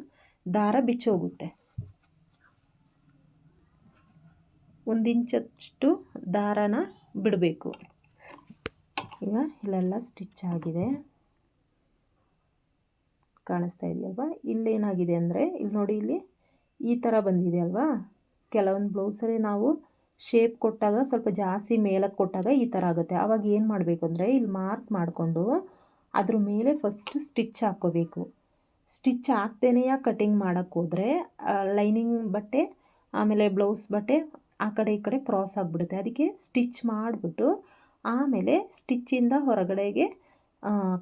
ದಾರ ಬಿಚ್ಚೋಗುತ್ತೆ. 1 ಇಂಚಷ್ಟು ದಾರನ ಬಿಡಬೇಕು. ಈಗ ಇಲ್ಲೆಲ್ಲ ಸ್ಟಿಚ್ ಆಗಿದೆ, ಕಾಣಿಸ್ತಾ ಇದೆಯಲ್ವಾ? ಇಲ್ಲೇನಾಗಿದೆ ಅಂದರೆ, ಇಲ್ಲಿ ನೋಡಿ, ಇಲ್ಲಿ ಈ ಥರ ಬಂದಿದೆ ಅಲ್ವಾ? ಕೆಲವೊಂದು ಬ್ಲೌಸಲ್ಲಿ ನಾವು ಶೇಪ್ ಕೊಟ್ಟಾಗ ಸ್ವಲ್ಪ ಜಾಸ್ತಿ ಮೇಲಕ್ಕೆ ಕೊಟ್ಟಾಗ ಈ ಥರ ಆಗುತ್ತೆ. ಆವಾಗ ಏನು ಮಾಡಬೇಕು ಅಂದರೆ, ಇಲ್ಲಿ ಮಾರ್ಕ್ ಮಾಡಿಕೊಂಡು ಅದ್ರ ಮೇಲೆ ಫಸ್ಟ್ ಸ್ಟಿಚ್ ಹಾಕ್ಕೋಬೇಕು. ಸ್ಟಿಚ್ ಹಾಕ್ದೇನೆ ಕಟಿಂಗ್ ಮಾಡೋಕ್ಕೆ ಹೋದರೆ ಲೈನಿಂಗ್ ಬಟ್ಟೆ ಆಮೇಲೆ ಬ್ಲೌಸ್ ಬಟ್ಟೆ ಆ ಕಡೆ ಈ ಕಡೆ ಕ್ರಾಸ್ ಆಗಿಬಿಡುತ್ತೆ. ಅದಕ್ಕೆ ಸ್ಟಿಚ್ ಮಾಡಿಬಿಟ್ಟು ಆಮೇಲೆ ಸ್ಟಿಚ್ಚಿಂದ ಹೊರಗಡೆಗೆ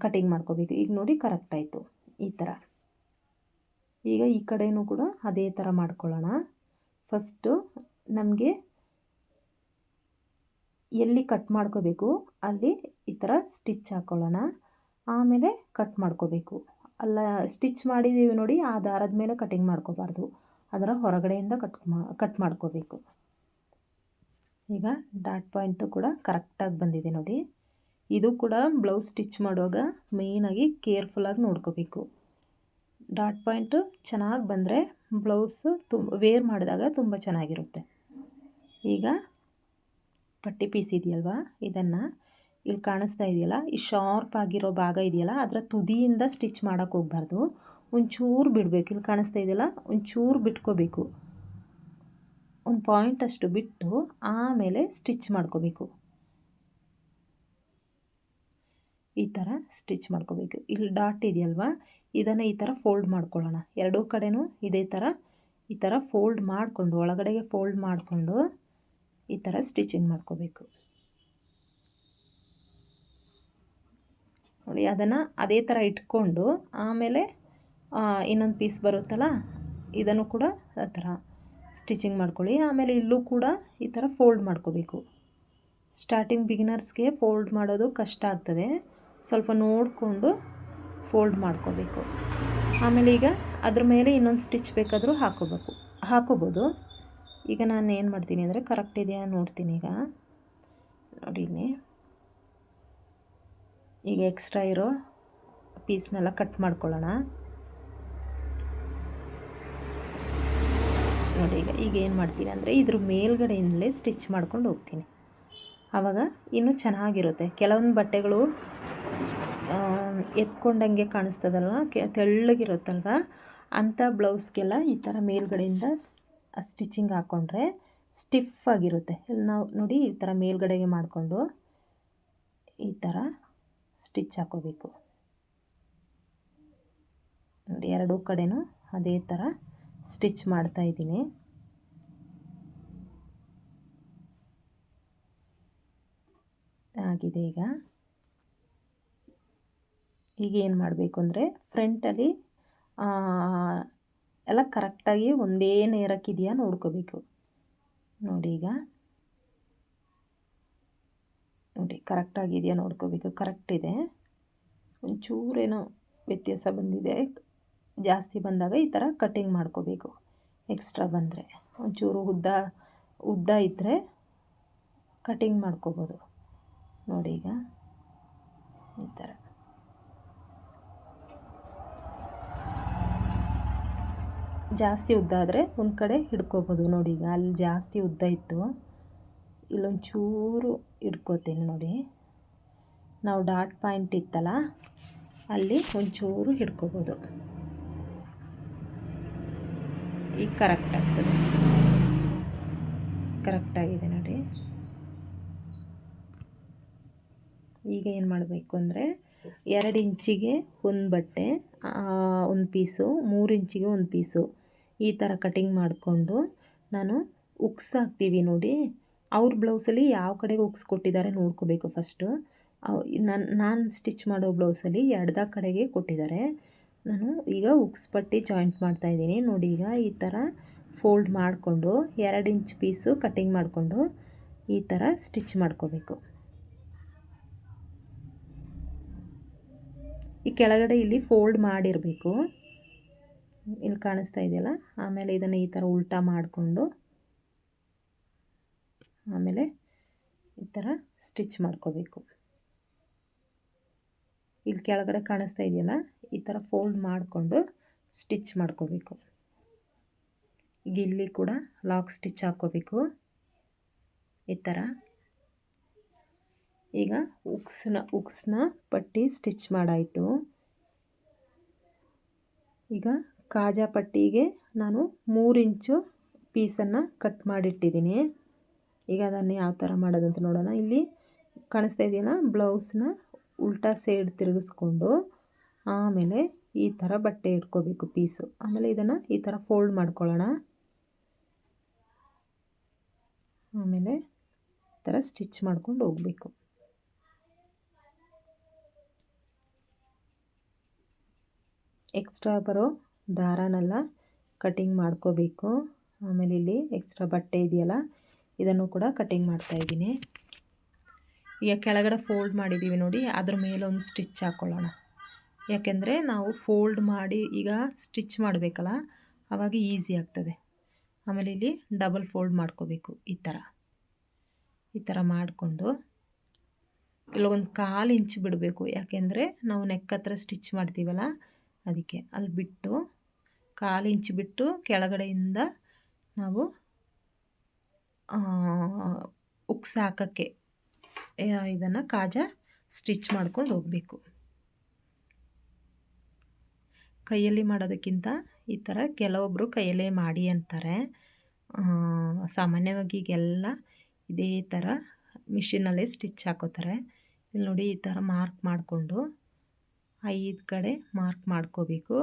ಕಟಿಂಗ್ ಮಾಡ್ಕೋಬೇಕು. ಈಗ ನೋಡಿ, ಕರೆಕ್ಟ್ ಆಯಿತು. ಈ ಥರ ಈಗ ಈ ಕಡೆಯೂ ಕೂಡ ಅದೇ ಥರ ಮಾಡ್ಕೊಳ್ಳೋಣ. ಫಸ್ಟು ನಮಗೆ ಎಲ್ಲಿ ಕಟ್ ಮಾಡ್ಕೋಬೇಕು ಅಲ್ಲಿ ಈ ಥರ ಸ್ಟಿಚ್ ಹಾಕ್ಕೊಳ್ಳೋಣ, ಆಮೇಲೆ ಕಟ್ ಮಾಡ್ಕೋಬೇಕು. ಅಲ್ಲ, ಸ್ಟಿಚ್ ಮಾಡಿದ್ದೀವಿ ನೋಡಿ, ಆ ದಾರದ ಮೇಲೆ ಕಟಿಂಗ್ ಮಾಡ್ಕೋಬಾರ್ದು, ಅದರ ಹೊರಗಡೆಯಿಂದ ಕಟ್ ಮಾಡ್ಕೋಬೇಕು. ಈಗ ಡಾಟ್ ಪಾಯಿಂಟು ಕೂಡ ಕರೆಕ್ಟಾಗಿ ಬಂದಿದೆ ನೋಡಿ. ಇದು ಕೂಡ ಬ್ಲೌಸ್ ಸ್ಟಿಚ್ ಮಾಡುವಾಗ ಮೇಯ್ನಾಗಿ ಕೇರ್ಫುಲ್ಲಾಗಿ ನೋಡ್ಕೋಬೇಕು. ಡಾಟ್ ಪಾಯಿಂಟು ಚೆನ್ನಾಗಿ ಬಂದರೆ ಬ್ಲೌಸು ವೇರ್ ಮಾಡಿದಾಗ ತುಂಬ ಚೆನ್ನಾಗಿರುತ್ತೆ. ಈಗ ಪಟ್ಟಿ ಪೀಸ್ ಇದೆಯಲ್ವಾ, ಇದನ್ನು ಇಲ್ಲಿ ಕಾಣಿಸ್ತಾ ಇದೆಯಲ್ಲ, ಈ ಶಾರ್ಪ್ ಆಗಿರೋ ಭಾಗ ಇದೆಯಲ್ಲ, ಅದರ ತುದಿಯಿಂದ ಸ್ಟಿಚ್ ಮಾಡೋಕ್ಕೆ ಹೋಗ್ಬಾರ್ದು. ಒಂಚೂರು ಬಿಡಬೇಕು. ಇಲ್ಲಿ ಕಾಣಿಸ್ತಾ ಇದೆಯಲ್ಲ, ಒಂಚೂರು ಬಿಟ್ಕೋಬೇಕು. ಒಂದು ಪಾಯಿಂಟಷ್ಟು ಬಿಟ್ಟು ಆಮೇಲೆ ಸ್ಟಿಚ್ ಮಾಡ್ಕೋಬೇಕು. ಈ ಥರ ಸ್ಟಿಚ್ ಮಾಡ್ಕೋಬೇಕು. ಇಲ್ಲಿ ಡಾಟ್ ಇದೆಯಲ್ವಾ, ಇದನ್ನು ಈ ಥರ ಫೋಲ್ಡ್ ಮಾಡ್ಕೊಳ್ಳೋಣ. ಎರಡೂ ಕಡೆನೂ ಇದೇ ಥರ ಈ ಥರ ಫೋಲ್ಡ್ ಮಾಡಿಕೊಂಡು ಒಳಗಡೆಗೆ ಫೋಲ್ಡ್ ಮಾಡಿಕೊಂಡು ಈ ಥರ ಸ್ಟಿಚಿಂಗ್ ಮಾಡ್ಕೋಬೇಕು ನೋಡಿ. ಅದನ್ನು ಅದೇ ಥರ ಇಟ್ಕೊಂಡು ಆಮೇಲೆ ಇನ್ನೊಂದು ಪೀಸ್ ಬರುತ್ತಲ್ಲ ಇದನ್ನು ಕೂಡ ಆ ಥರ ಸ್ಟಿಚಿಂಗ್ ಮಾಡ್ಕೊಳ್ಳಿ. ಆಮೇಲೆ ಇಲ್ಲೂ ಕೂಡ ಈ ಥರ ಫೋಲ್ಡ್ ಮಾಡ್ಕೋಬೇಕು. ಸ್ಟಾರ್ಟಿಂಗ್ ಬಿಗಿನರ್ಸ್ಗೆ ಫೋಲ್ಡ್ ಮಾಡೋದು ಕಷ್ಟ ಆಗ್ತದೆ, ಸ್ವಲ್ಪ ನೋಡಿಕೊಂಡು ಫೋಲ್ಡ್ ಮಾಡ್ಕೋಬೇಕು. ಆಮೇಲೆ ಈಗ ಅದ್ರ ಮೇಲೆ ಇನ್ನೊಂದು ಸ್ಟಿಚ್ ಬೇಕಾದರೂ ಹಾಕೋಬೋದು. ಈಗ ನಾನು ಏನು ಮಾಡ್ತೀನಿ ಅಂದರೆ ಕರೆಕ್ಟ್ ಇದೆಯಾ ನೋಡ್ತೀನಿ. ಈಗ ನೋಡಿ ಇಲ್ಲಿ ಈಗ ಎಕ್ಸ್ಟ್ರಾ ಇರೋ ಪೀಸ್ನೆಲ್ಲ ಕಟ್ ಮಾಡ್ಕೊಳ್ಳೋಣ ನೋಡಿ. ಈಗ ಏನು ಮಾಡ್ತೀನಿ ಅಂದರೆ ಇದ್ರ ಮೇಲ್ಗಡೆಯಿಂದಲೇ ಸ್ಟಿಚ್ ಮಾಡ್ಕೊಂಡು ಹೋಗ್ತೀನಿ. ಆವಾಗ ಇನ್ನೂ ಚೆನ್ನಾಗಿರುತ್ತೆ. ಕೆಲವೊಂದು ಬಟ್ಟೆಗಳು ಎತ್ಕೊಂಡಂಗೆ ಕಾಣಿಸ್ತದಲ್ವ, ತೆಳ್ಳಗಿರುತ್ತಲ್ವ, ಅಂಥ ಬ್ಲೌಸ್ಗೆಲ್ಲ ಈ ಥರ ಮೇಲ್ಗಡೆಯಿಂದ ಸ್ಟಿಚಿಂಗ್ ಹಾಕ್ಕೊಂಡ್ರೆ ಸ್ಟಿಫ್ ಆಗಿರುತ್ತೆ. ಇಲ್ಲಿ ನಾವು ನೋಡಿ ಈ ಥರ ಮೇಲ್ಗಡೆಗೆ ಮಾಡಿಕೊಂಡು ಈ ಥರ ಸ್ಟಿಚ್ ಹಾಕೋಬೇಕು ನೋಡಿ. ಎರಡೂ ಕಡೆನೂ ಅದೇ ಥರ ಸ್ಟಿಚ್ ಮಾಡ್ತಾಯಿದ್ದೀನಿ. ಆಗಿದೆ. ಈಗ ಏನು ಮಾಡಬೇಕು ಅಂದರೆ ಫ್ರಂಟಲ್ಲಿ ಎಲ್ಲ ಕರೆಕ್ಟಾಗಿ ಒಂದೇ ನೇರಕ್ಕಿದೆಯಾ ನೋಡ್ಕೋಬೇಕು ನೋಡಿ. ಈಗ ನೋಡಿ ಕರೆಕ್ಟಾಗಿದೆಯಾ ನೋಡ್ಕೋಬೇಕು. ಕರೆಕ್ಟ್ ಇದೆ. ಒಂಚೂರೇನೋ ವ್ಯತ್ಯಾಸ ಬಂದಿದೆ, ಜಾಸ್ತಿ ಬಂದಾಗ ಈ ಥರ ಕಟ್ಟಿಂಗ್ ಮಾಡ್ಕೋಬೇಕು. ಎಕ್ಸ್ಟ್ರಾ ಬಂದರೆ ಒಂಚೂರು ಉದ್ದ ಇದ್ದರೆ ಕಟ್ಟಿಂಗ್ ಮಾಡ್ಕೋಬೋದು ನೋಡಿ. ಈಗ ಈ ಥರ ಜಾಸ್ತಿ ಉದ್ದ ಆದರೆ ಒಂದು ಕಡೆ ಹಿಡ್ಕೋಬೋದು ನೋಡಿ. ಈಗ ಅಲ್ಲಿ ಜಾಸ್ತಿ ಉದ್ದ ಇತ್ತು, ಇಲ್ಲೊಂಚೂರು ಹಿಡ್ಕೋತೀನಿ ನೋಡಿ. ನಾವು ಡಾಟ್ ಪಾಯಿಂಟ್ ಇತ್ತಲ್ಲ ಅಲ್ಲಿ ಒಂಚೂರು ಹಿಡ್ಕೋಬೋದು. ಈಗ ಕರೆಕ್ಟ್ ಆಗ್ತದೆ, ಕರೆಕ್ಟಾಗಿದೆ ನೋಡಿ. ಈಗ ಏನು ಮಾಡಬೇಕು ಅಂದರೆ 2 ಇಂಚಿಗೆ ಒಂದು ಬಟ್ಟೆ, ಒಂದು ಪೀಸು, 3 ಇಂಚಿಗೆ ಒಂದು ಪೀಸು, ಈ ಥರ ಕಟಿಂಗ್ ಮಾಡಿಕೊಂಡು ನಾನು ಉಕ್ಸ್ ಹಾಕ್ತೀವಿ ನೋಡಿ. ಅವ್ರ ಬ್ಲೌಸಲ್ಲಿ ಯಾವ ಕಡೆಗೆ ಉಕ್ಸ್ ಕೊಟ್ಟಿದ್ದಾರೆ ನೋಡ್ಕೋಬೇಕು ಫಸ್ಟು. ನಾನು ಸ್ಟಿಚ್ ಮಾಡೋ ಬ್ಲೌಸಲ್ಲಿ ಎಡದ ಕಡೆಗೆ ಕೊಟ್ಟಿದ್ದಾರೆ. ನಾನು ಈಗ ಉಕ್ಸ್ ಪಟ್ಟಿ ಜಾಯಿಂಟ್ ಮಾಡ್ತಾಯಿದ್ದೀನಿ ನೋಡಿ. ಈಗ ಈ ಥರ ಫೋಲ್ಡ್ ಮಾಡಿಕೊಂಡು 2 ಇಂಚ್ ಪೀಸು ಕಟ್ಟಿಂಗ್ ಮಾಡಿಕೊಂಡು ಈ ಥರ ಸ್ಟಿಚ್ ಮಾಡ್ಕೋಬೇಕು. ಈ ಕೆಳಗಡೆ ಇಲ್ಲಿ ಫೋಲ್ಡ್ ಮಾಡಿರಬೇಕು, ಇಲ್ಲಿ ಕಾಣಿಸ್ತಾ ಇದೆಯಲ್ಲ. ಆಮೇಲೆ ಇದನ್ನು ಈ ಥರ ಉಲ್ಟಾ ಮಾಡಿಕೊಂಡು ಆಮೇಲೆ ಈ ಥರ ಸ್ಟಿಚ್ ಮಾಡ್ಕೋಬೇಕು. ಇಲ್ಲಿ ಕೆಳಗಡೆ ಕಾಣಿಸ್ತಾ ಇದೆಯಲ್ಲ, ಈ ಥರ ಫೋಲ್ಡ್ ಮಾಡಿಕೊಂಡು ಸ್ಟಿಚ್ ಮಾಡ್ಕೋಬೇಕು. ಈಗ ಇಲ್ಲಿ ಕೂಡ ಲಾಕ್ ಸ್ಟಿಚ್ ಹಾಕ್ಕೋಬೇಕು ಈ ಥರ. ಈಗ ಉಕ್ಸ್ನ ಪಟ್ಟಿ ಸ್ಟಿಚ್ ಮಾಡಾಯಿತು. ಈಗ ಕಾಜಾ ಪಟ್ಟಿಗೆ ನಾನು 3 ಇಂಚು ಪೀಸನ್ನು ಕಟ್ ಮಾಡಿಟ್ಟಿದ್ದೀನಿ. ಈಗ ಅದನ್ನು ಯಾವ ಥರ ಮಾಡೋದು ಅಂತ ನೋಡೋಣ. ಇಲ್ಲಿ ಕಾಣಿಸ್ತಾ ಇದೆಯಲ್ಲ, ಬ್ಲೌಸ್ನ ಉಲ್ಟಾ ಸೈಡ್ ತಿರುಗಿಸ್ಕೊಂಡು ಆಮೇಲೆ ಈ ಥರ ಬಟ್ಟೆ ಇಟ್ಕೋಬೇಕು ಪೀಸು. ಆಮೇಲೆ ಇದನ್ನು ಈ ಥರ ಫೋಲ್ಡ್ ಮಾಡ್ಕೊಳ್ಳೋಣ. ಆಮೇಲೆ ಈ ಥರ ಸ್ಟಿಚ್ ಮಾಡ್ಕೊಂಡು ಹೋಗಬೇಕು. ಎಕ್ಸ್ಟ್ರಾ ಬರೋ ದಾರನೆಲ್ಲ ಕಟಿಂಗ್ ಮಾಡ್ಕೋಬೇಕು. ಆಮೇಲೆ ಇಲ್ಲಿ ಎಕ್ಸ್ಟ್ರಾ ಬಟ್ಟೆ ಇದೆಯಲ್ಲ, ಇದನ್ನು ಕೂಡ ಕಟಿಂಗ್ ಮಾಡ್ತಾಯಿದ್ದೀನಿ. ಈಗ ಕೆಳಗಡೆ ಫೋಲ್ಡ್ ಮಾಡಿದ್ದೀವಿ ನೋಡಿ, ಅದ್ರ ಮೇಲೆ ಒಂದು ಸ್ಟಿಚ್ ಹಾಕ್ಕೊಳ್ಳೋಣ. ಯಾಕೆಂದರೆ ನಾವು ಫೋಲ್ಡ್ ಮಾಡಿ ಈಗ ಸ್ಟಿಚ್ ಮಾಡಬೇಕಲ್ಲ, ಆವಾಗ ಈಸಿ ಆಗ್ತದೆ. ಆಮೇಲೆ ಇಲ್ಲಿ ಡಬಲ್ ಫೋಲ್ಡ್ ಮಾಡ್ಕೋಬೇಕು ಈ ಥರ ಮಾಡಿಕೊಂಡು ಇಲ್ಲೊಂದು 1/4 ಇಂಚ್ ಬಿಡಬೇಕು. ಯಾಕೆಂದರೆ ನಾವು ನೆಕ್ ಹತ್ರ ಸ್ಟಿಚ್ ಮಾಡ್ತೀವಲ್ಲ, ಅದಕ್ಕೆ ಅಲ್ಲಿ ಬಿಟ್ಟು 1/4 ಇಂಚ್ ಬಿಟ್ಟು ಕೆಳಗಡೆಯಿಂದ ನಾವು ಉಕ್ಸ್ ಹಾಕೋಕ್ಕೆ ಇದನ್ನು ಕಾಜಾ ಸ್ಟಿಚ್ ಮಾಡ್ಕೊಂಡು ಹೋಗಬೇಕು. ಕೈಯಲ್ಲಿ ಮಾಡೋದಕ್ಕಿಂತ ಈ ಥರ ಕೆಲವೊಬ್ಬರು ಕೈಯಲ್ಲೇ ಮಾಡಿ ಅಂತಾರೆ. ಸಾಮಾನ್ಯವಾಗಿ ಈಗೆಲ್ಲ ಇದೇ ಥರ ಮಿಷಿನಲ್ಲೇ ಸ್ಟಿಚ್ ಹಾಕೋತಾರೆ. ಇಲ್ಲಿ ನೋಡಿ ಈ ಥರ ಮಾರ್ಕ್ ಮಾಡಿಕೊಂಡು 5 ಕಡೆ ಮಾರ್ಕ್ ಮಾಡ್ಕೋಬೇಕು.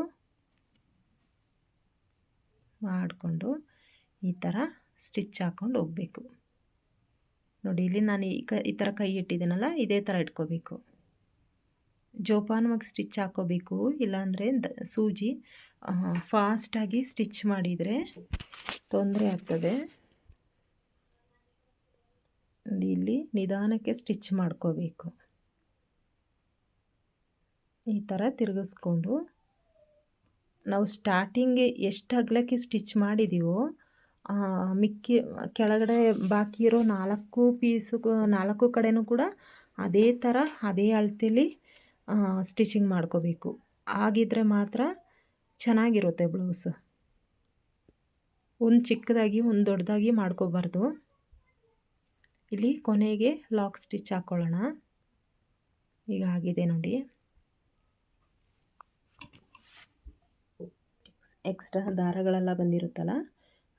ಮಾಡಿಕೊಂಡು ಈ ಥರ ಸ್ಟಿಚ್ ಹಾಕ್ಕೊಂಡು ಹೋಗಬೇಕು. ನೋಡಿ ಇಲ್ಲಿ ನಾನು ಈ ಥರ ಕೈ ಇಟ್ಟಿದ್ದೀನಲ್ಲ, ಇದೇ ಥರ ಇಟ್ಕೋಬೇಕು. ಜೋಪಾನವಾಗಿ ಸ್ಟಿಚ್ ಹಾಕ್ಕೋಬೇಕು, ಇಲ್ಲಾಂದರೆ ಸೂಜಿ ಫಾಸ್ಟಾಗಿ ಸ್ಟಿಚ್ ಮಾಡಿದರೆ ತೊಂದರೆ ಆಗ್ತದೆ. ನೋಡಿ ಇಲ್ಲಿ ನಿಧಾನಕ್ಕೆ ಸ್ಟಿಚ್ ಮಾಡ್ಕೋಬೇಕು. ಈ ಥರ ತಿರುಗಿಸ್ಕೊಂಡು ನಾವು ಸ್ಟಾರ್ಟಿಂಗ್ಗೆ ಎಷ್ಟು ಅಗಲಕ್ಕೆ ಸ್ಟಿಚ್ ಮಾಡಿದ್ದೀವೋ ಮಿಕ್ಕಿ ಕೆಳಗಡೆ ಬಾಕಿ ಇರೋ 4 ಕಡೆನೂ ಕೂಡ ಅದೇ ಥರ ಅದೇ ಅಳತೆಯಲ್ಲಿ ಸ್ಟಿಚಿಂಗ್ ಮಾಡ್ಕೋಬೇಕು. ಆಗಿದ್ದರೆ ಮಾತ್ರ ಚೆನ್ನಾಗಿರುತ್ತೆ ಬ್ಲೌಸು. ಒಂದು ಚಿಕ್ಕದಾಗಿ ಒಂದು ದೊಡ್ಡದಾಗಿ ಮಾಡ್ಕೋಬಾರ್ದು. ಇಲ್ಲಿ ಕೊನೆಗೆ ಲಾಕ್ ಸ್ಟಿಚ್ ಹಾಕ್ಕೊಳ್ಳೋಣ. ಈಗ ಆಗಿದೆ ನೋಡಿ. ಎಕ್ಸ್ಟ್ರಾ ದಾರಗಳೆಲ್ಲ ಬಂದಿರುತ್ತಲ್ಲ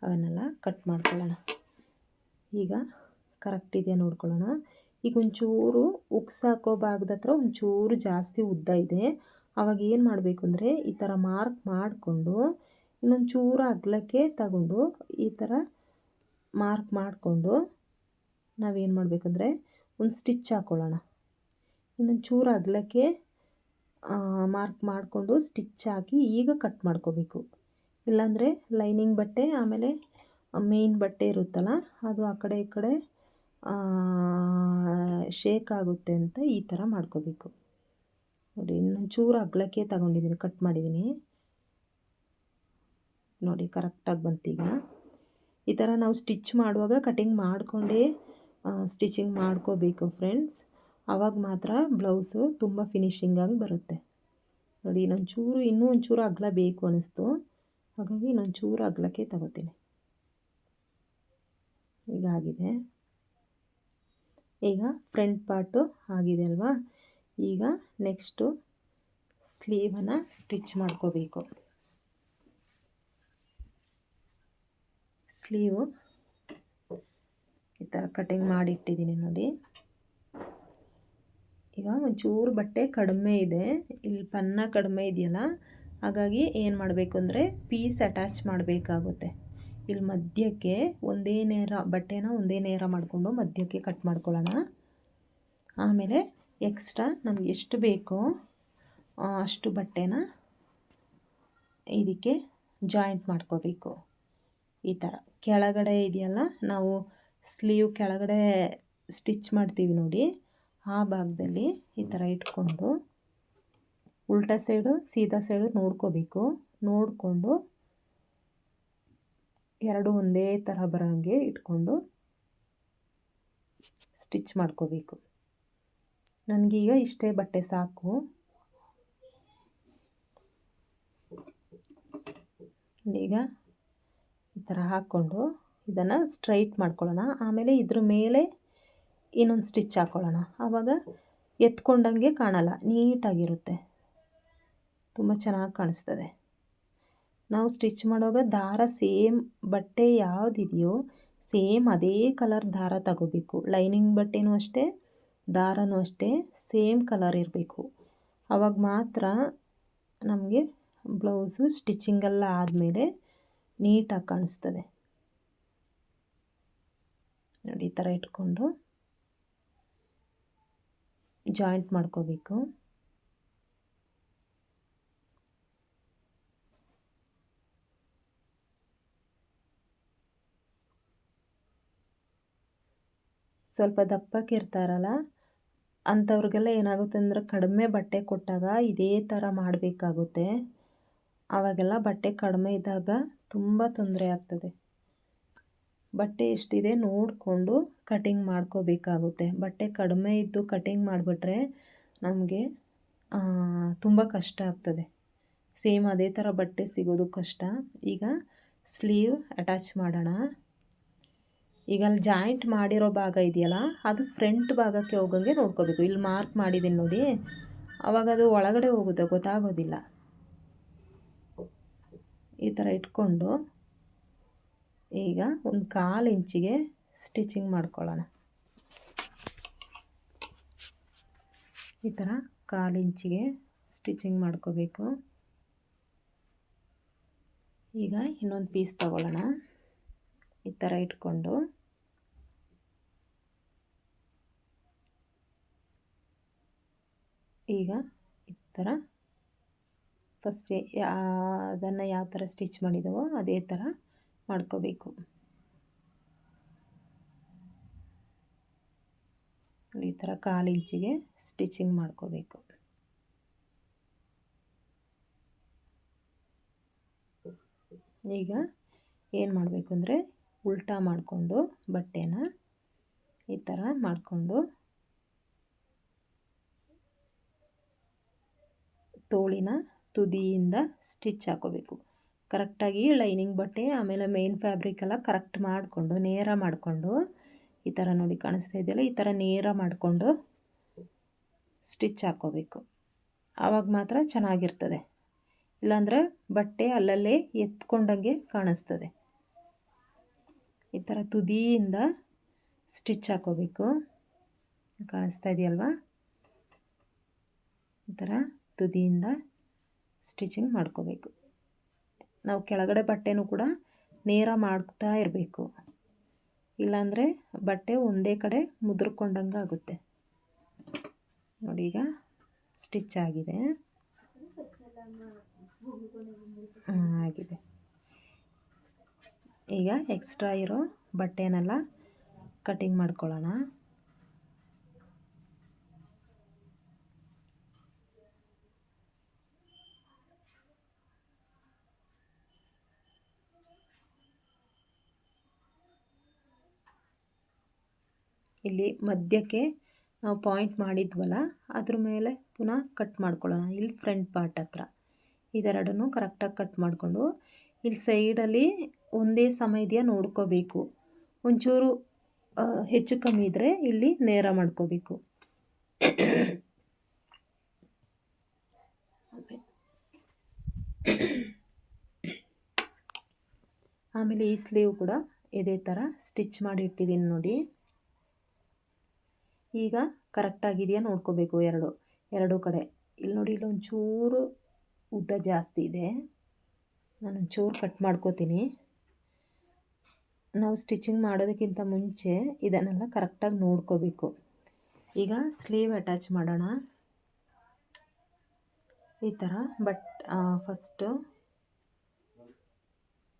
ಅವನ್ನೆಲ್ಲ ಕಟ್ ಮಾಡ್ಕೊಳ್ಳೋಣ. ಈಗ ಕರೆಕ್ಟ್ ಇದೆಯಾ ನೋಡ್ಕೊಳ್ಳೋಣ. ಈಗ ಒಂಚೂರು ಉಕ್ಸ್ ಹಾಕೋ ಭಾಗದ ಹತ್ರ ಒಂಚೂರು ಜಾಸ್ತಿ ಉದ್ದ ಇದೆ. ಆವಾಗ ಏನು ಮಾಡಬೇಕು ಅಂದರೆ ಈ ಥರ ಮಾರ್ಕ್ ಮಾಡಿಕೊಂಡು ಇನ್ನೊಂದು ಚೂರು ಅಗಲಕ್ಕೆ ತಗೊಂಡು ಈ ಥರ ಮಾರ್ಕ್ ಮಾಡಿಕೊಂಡು ನಾವೇನು ಮಾಡಬೇಕಂದ್ರೆ ಒಂದು ಸ್ಟಿಚ್ ಹಾಕ್ಕೊಳ್ಳೋಣ. ಇನ್ನೊಂದು ಚೂರು ಅಗಲಕ್ಕೆ ಮಾರ್ಕ್ ಮಾಡಿಕೊಂಡು ಸ್ಟಿಚ್ ಹಾಕಿ ಈಗ ಕಟ್ ಮಾಡ್ಕೋಬೇಕು. ಇಲ್ಲಾಂದರೆ ಲೈನಿಂಗ್ ಬಟ್ಟೆ ಆಮೇಲೆ ಮೇಯ್ನ್ ಬಟ್ಟೆ ಇರುತ್ತಲ್ಲ ಅದು ಆ ಕಡೆ ಈ ಕಡೆ ಶೇಕ್ ಆಗುತ್ತೆ ಅಂತ ಈ ಥರ ಮಾಡ್ಕೋಬೇಕು. ನೋಡಿ ಇನ್ನೊಂದು ಚೂರು ಅಗಲಕ್ಕೆ ತಗೊಂಡಿದ್ದೀನಿ, ಕಟ್ ಮಾಡಿದ್ದೀನಿ ನೋಡಿ. ಕರೆಕ್ಟಾಗಿ ಬಂತೀಗ. ಈ ಥರ ನಾವು ಸ್ಟಿಚ್ ಮಾಡುವಾಗ ಕಟಿಂಗ್ ಮಾಡಿಕೊಂಡೇ ಸ್ಟಿಚಿಂಗ್ ಮಾಡ್ಕೋಬೇಕು ಫ್ರೆಂಡ್ಸ್. ಆವಾಗ ಮಾತ್ರ ಬ್ಲೌಸು ತುಂಬ ಫಿನಿಶಿಂಗಾಗಿ ಬರುತ್ತೆ. ನೋಡಿ ಇನ್ನೂ ಒಂಚೂರು ಅಗಲ ಬೇಕು ಅನ್ನಿಸ್ತು, ಹಾಗಾಗಿ ಇನ್ನೊಂದು ಚೂರು ಅಗಲಕ್ಕೆ ತಗೋತೀನಿ. ಈಗ ಆಗಿದೆ. ಈಗ ಫ್ರಂಟ್ ಪಾರ್ಟು ಆಗಿದೆ ಅಲ್ವಾ. ಈಗ ನೆಕ್ಸ್ಟು ಸ್ಲೀವನ್ನು ಸ್ಟಿಚ್ ಮಾಡ್ಕೋಬೇಕು. ಸ್ಲೀವು ಈ ಥರ ಕಟಿಂಗ್ ಮಾಡಿಟ್ಟಿದ್ದೀನಿ ನೋಡಿ. ಈಗ ಒಂಚೂರು ಬಟ್ಟೆ ಕಡಿಮೆ ಇದೆ, ಇಲ್ಲಿ ಪನ್ನ ಕಡಿಮೆ ಇದೆಯಲ್ಲ, ಹಾಗಾಗಿ ಏನು ಮಾಡಬೇಕು ಅಂದರೆ ಪೀಸ್ ಅಟ್ಯಾಚ್ ಮಾಡಬೇಕಾಗುತ್ತೆ. ಇಲ್ಲಿ ಮಧ್ಯಕ್ಕೆ ಬಟ್ಟೆನ ಒಂದೇ ನೇರ ಮಾಡಿಕೊಂಡು ಮಧ್ಯಕ್ಕೆ ಕಟ್ ಮಾಡ್ಕೊಳ್ಳೋಣ. ಆಮೇಲೆ ಎಕ್ಸ್ಟ್ರಾ ನಮ್ಗೆ ಎಷ್ಟು ಬೇಕೋ ಅಷ್ಟು ಬಟ್ಟೆನ ಇದಕ್ಕೆ ಜಾಯಿಂಟ್ ಮಾಡ್ಕೋಬೇಕು. ಈ ಥರ ಕೆಳಗಡೆ ಇದೆಯಲ್ಲ, ನಾವು ಸ್ಲೀವ್ ಕೆಳಗಡೆ ಸ್ಟಿಚ್ ಮಾಡ್ತೀವಿ ನೋಡಿ, ಆ ಭಾಗದಲ್ಲಿ ಈ ಥರ ಇಟ್ಕೊಂಡು ಉಲ್ಟಾ ಸೈಡು ಸೀದಾ ಸೈಡು ನೋಡ್ಕೋಬೇಕು. ನೋಡಿಕೊಂಡು ಎರಡು ಒಂದೇ ಥರ ಬರೋಂಗೆ ಇಟ್ಕೊಂಡು ಸ್ಟಿಚ್ ಮಾಡ್ಕೋಬೇಕು. ನನಗೀಗ ಇಷ್ಟೇ ಬಟ್ಟೆ ಸಾಕು. ಈಗ ಈ ಥರ ಹಾಕ್ಕೊಂಡು ಇದನ್ನು ಸ್ಟ್ರೈಟ್ ಮಾಡ್ಕೊಳ್ಳೋಣ. ಆಮೇಲೆ ಇದ್ರ ಮೇಲೆ ಇನ್ನೊಂದು ಸ್ಟಿಚ್ ಹಾಕ್ಕೊಳ್ಳೋಣ. ಆವಾಗ ಎತ್ಕೊಂಡಂಗೆ ಕಾಣಲ್ಲ, ನೀಟಾಗಿರುತ್ತೆ, ತುಂಬ ಚೆನ್ನಾಗಿ ಕಾಣಿಸ್ತದೆ. ನಾವು ಸ್ಟಿಚ್ ಮಾಡುವಾಗ ದಾರ ಸೇಮ್ ಬಟ್ಟೆ ಯಾವುದಿದೆಯೋ ಸೇಮ್ ಅದೇ ಕಲರ್ ದಾರ ತಗೋಬೇಕು. ಲೈನಿಂಗ್ ಬಟ್ಟೆನೂ ಅಷ್ಟೇ, ದಾರನೂ ಅಷ್ಟೇ ಸೇಮ್ ಕಲರ್ ಇರಬೇಕು. ಆವಾಗ ಮಾತ್ರ ನಮಗೆ ಬ್ಲೌಸು ಸ್ಟಿಚಿಂಗೆಲ್ಲ ಆದಮೇಲೆ ನೀಟಾಗಿ ಕಾಣಿಸ್ತದೆ. ನೋಡಿ ಈ ಥರ ಇಟ್ಕೊಂಡು ಜಾಯಿಂಟ್ ಮಾಡ್ಕೋಬೇಕು. ಸ್ವಲ್ಪ ದಪ್ಪಕ್ಕೆ ಇರ್ತಾರಲ್ಲ ಅಂಥವ್ರಿಗೆಲ್ಲ ಏನಾಗುತ್ತೆ ಅಂದರೆ ಕಡಿಮೆ ಬಟ್ಟೆ ಕೊಟ್ಟಾಗ ಇದೇ ಥರ ಮಾಡಬೇಕಾಗುತ್ತೆ. ಆವಾಗೆಲ್ಲ ಬಟ್ಟೆ ಕಡಿಮೆ ಇದ್ದಾಗ ತುಂಬ ತೊಂದರೆ ಆಗ್ತದೆ. ಬಟ್ಟೆ ಎಷ್ಟಿದೆ ನೋಡಿಕೊಂಡು ಕಟಿಂಗ್ ಮಾಡ್ಕೋಬೇಕಾಗುತ್ತೆ. ಬಟ್ಟೆ ಕಡಿಮೆ ಇದ್ದು ಕಟಿಂಗ್ ಮಾಡಿಬಿಟ್ರೆ ನಮಗೆ ತುಂಬ ಕಷ್ಟ ಆಗ್ತದೆ. ಸೇಮ್ ಅದೇ ಥರ ಬಟ್ಟೆ ಸಿಗೋದು ಕಷ್ಟ. ಈಗ ಸ್ಲೀವ್ ಅಟ್ಯಾಚ್ ಮಾಡೋಣ. ಈಗ ಅಲ್ಲಿ ಜಾಯಿಂಟ್ ಮಾಡಿರೋ ಭಾಗ ಇದೆಯಲ್ಲ, ಅದು ಫ್ರಂಟ್ ಭಾಗಕ್ಕೆ ಹೋಗೋಂಗೆ ನೋಡ್ಕೋಬೇಕು. ಇಲ್ಲಿ ಮಾರ್ಕ್ ಮಾಡಿದ್ದೀನಿ ನೋಡಿ, ಆವಾಗ ಅದು ಒಳಗಡೆ ಹೋಗುತ್ತೆ, ಗೊತ್ತಾಗೋದಿಲ್ಲ. ಈ ಥರ ಇಟ್ಕೊಂಡು ಈಗ ಒಂದು 1/4 ಇಂಚಿಗೆ ಸ್ಟಿಚಿಂಗ್ ಮಾಡ್ಕೊಳ್ಳೋಣ. ಈ ಥರ 1/4 ಇಂಚಿಗೆ ಸ್ಟಿಚಿಂಗ್ ಮಾಡ್ಕೋಬೇಕು. ಈಗ ಇನ್ನೊಂದು ಪೀಸ್ ತಗೊಳ್ಳೋಣ. ಈ ಥರ ಇಟ್ಕೊಂಡು ಈಗ ಈ ಥರ ಫಸ್ಟ್ ಅದನ್ನು ಯಾವ ಥರ ಸ್ಟಿಚ್ ಮಾಡಿದವೋ ಅದೇ ಥರ ಮಾಡ್ಕೋಬೇಕು. ಈ ಥರ 1/4 ಇಂಚಿಗೆ ಸ್ಟಿಚಿಂಗ್ ಮಾಡ್ಕೋಬೇಕು. ಈಗ ಏನು ಮಾಡಬೇಕು ಅಂದರೆ ಉಲ್ಟಾ ಮಾಡಿಕೊಂಡು ಬಟ್ಟೆನ ಈ ಥರ ಮಾಡಿಕೊಂಡು ತೋಳಿನ ತುದಿಯಿಂದ ಸ್ಟಿಚ್ ಹಾಕೋಬೇಕು. ಕರೆಕ್ಟಾಗಿ ಲೈನಿಂಗ್ ಬಟ್ಟೆ ಆಮೇಲೆ ಮೇನ್ ಫ್ಯಾಬ್ರಿಕ್ ಎಲ್ಲ ಕರೆಕ್ಟ್ ಮಾಡಿಕೊಂಡು ನೇರ ಮಾಡಿಕೊಂಡು ಈ ಥರ ನೋಡಿ ಕಾಣಿಸ್ತಾ ಇದೆಯಲ್ಲ, ಈ ಥರ ನೇರ ಮಾಡಿಕೊಂಡು ಸ್ಟಿಚ್ ಹಾಕ್ಕೋಬೇಕು. ಆವಾಗ ಮಾತ್ರ ಚೆನ್ನಾಗಿರ್ತದೆ. ಇಲ್ಲಾಂದರೆ ಬಟ್ಟೆ ಅಲ್ಲಲ್ಲೇ ಎತ್ಕೊಂಡಂಗೆ ಕಾಣಿಸ್ತದೆ. ಈ ಥರ ತುದಿಯಿಂದ ಸ್ಟಿಚ್ ಹಾಕ್ಕೋಬೇಕು. ಕಾಣಿಸ್ತಾ ಇದೆಯಲ್ವಾ, ಈ ಥರ ತುದಿಯಿಂದ ಸ್ಟಿಚಿಂಗ್ ಮಾಡ್ಕೋಬೇಕು. ನಾವು ಕೆಳಗಡೆ ಬಟ್ಟೆನೂ ಕೂಡ ನೇರ ಮಾಡ್ತಾ ಇರಬೇಕು, ಇಲ್ಲಾಂದರೆ ಬಟ್ಟೆ ಒಂದೇ ಕಡೆ ಮುದ್ರಕೊಂಡಂಗೆ ಆಗುತ್ತೆ. ನೋಡಿ ಈಗ ಸ್ಟಿಚ್ ಆಗಿದೆ. ಆಗಿದೆ. ಈಗ ಎಕ್ಸ್ಟ್ರಾ ಇರೋ ಬಟ್ಟೆನೆಲ್ಲ ಕಟಿಂಗ್ ಮಾಡ್ಕೊಳ್ಳೋಣ. ಇಲ್ಲಿ ಮಧ್ಯಕ್ಕೆ ನಾವು ಪಾಯಿಂಟ್ ಮಾಡಿದ್ವಲ್ಲ ಅದ್ರ ಮೇಲೆ ಪುನಃ ಕಟ್ ಮಾಡ್ಕೊಳ್ಳೋಣ. ಇಲ್ಲಿ ಫ್ರಂಟ್ ಪಾರ್ಟ್ ಹತ್ರ ಇದೆರಡನ್ನೂ ಕರೆಕ್ಟಾಗಿ ಕಟ್ ಮಾಡಿಕೊಂಡು ಇಲ್ಲಿ ಸೈಡಲ್ಲಿ ಒಂದೇ ಸಮ ಇದೆಯಾ ನೋಡ್ಕೋಬೇಕು. ಒಂಚೂರು ಹೆಚ್ಚು ಕಮ್ಮಿ ಇದ್ದರೆ ಇಲ್ಲಿ ನೇರ ಮಾಡ್ಕೋಬೇಕು. ಆಮೇಲೆ ಈ ಸ್ಲೀವ್ ಕೂಡ ಇದೇ ಥರ ಸ್ಟಿಚ್ ಮಾಡಿ ಇಟ್ಟಿದ್ದೀನಿ ನೋಡಿ. ಈಗ ಕರೆಕ್ಟಾಗಿದೆಯಾ ನೋಡ್ಕೋಬೇಕು ಎರಡು ಕಡೆ. ಇಲ್ಲಿ ನೋಡಿ, ಇಲ್ಲೊಂಚೂರು ಉದ್ದ ಜಾಸ್ತಿ ಇದೆ, ನಾನೊಂಚೂರು ಕಟ್ ಮಾಡ್ಕೋತೀನಿ. ನಾವು ಸ್ಟಿಚಿಂಗ್ ಮಾಡೋದಕ್ಕಿಂತ ಮುಂಚೆ ಇದನ್ನೆಲ್ಲ ಕರೆಕ್ಟಾಗಿ ನೋಡ್ಕೋಬೇಕು. ಈಗ ಸ್ಲೀವ್ ಅಟ್ಯಾಚ್ ಮಾಡೋಣ. ಈ ಥರ ಫಸ್ಟು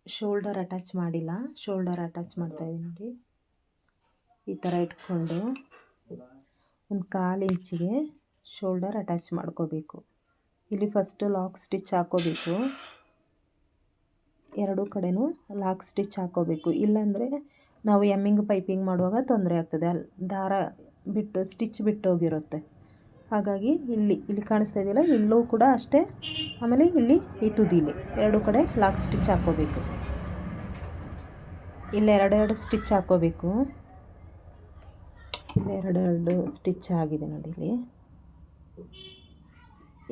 ಶೋಲ್ಡರ್ ಅಟ್ಯಾಚ್ ಮಾಡಿಲ್ಲ, ಶೋಲ್ಡರ್ ಅಟ್ಯಾಚ್ ಮಾಡ್ತಾಯಿದ್ದೀನಿ ನೋಡಿ. ಈ ಥರ ಇಟ್ಕೊಂಡು 1/4 ಇಂಚಿಗೆ ಶೋಲ್ಡರ್ ಅಟ್ಯಾಚ್ ಮಾಡ್ಕೋಬೇಕು. ಇಲ್ಲಿ ಫಸ್ಟು ಲಾಕ್ ಸ್ಟಿಚ್ ಹಾಕೋಬೇಕು. ಎರಡೂ ಕಡೆನೂ ಲಾಕ್ ಸ್ಟಿಚ್ ಹಾಕೋಬೇಕು, ಇಲ್ಲಾಂದರೆ ನಾವು ಎಮ್ಮಿಂಗ್ ಪೈಪಿಂಗ್ ಮಾಡುವಾಗ ತೊಂದರೆ ಆಗ್ತದೆ. ದಾರ ಸ್ಟಿಚ್ ಬಿಟ್ಟೋಗಿರುತ್ತೆ. ಹಾಗಾಗಿ ಇಲ್ಲಿ ಕಾಣಿಸ್ತಾ ಇದೆಯಲ್ಲ, ಇಲ್ಲೂ ಕೂಡ ಅಷ್ಟೇ. ಆಮೇಲೆ ಇಲ್ಲಿ ಈ ತುದಿಲಿ ಎರಡೂ ಕಡೆ ಲಾಕ್ ಸ್ಟಿಚ್ ಹಾಕೋಬೇಕು. ಇಲ್ಲಿ ಎರಡೆರಡು ಸ್ಟಿಚ್ ಹಾಕೋಬೇಕು. ಇಲ್ಲಿ ಎರಡೆರಡು ಸ್ಟಿಚ್ ಆಗಿದೆ ನೋಡಿ. ಇಲ್ಲಿ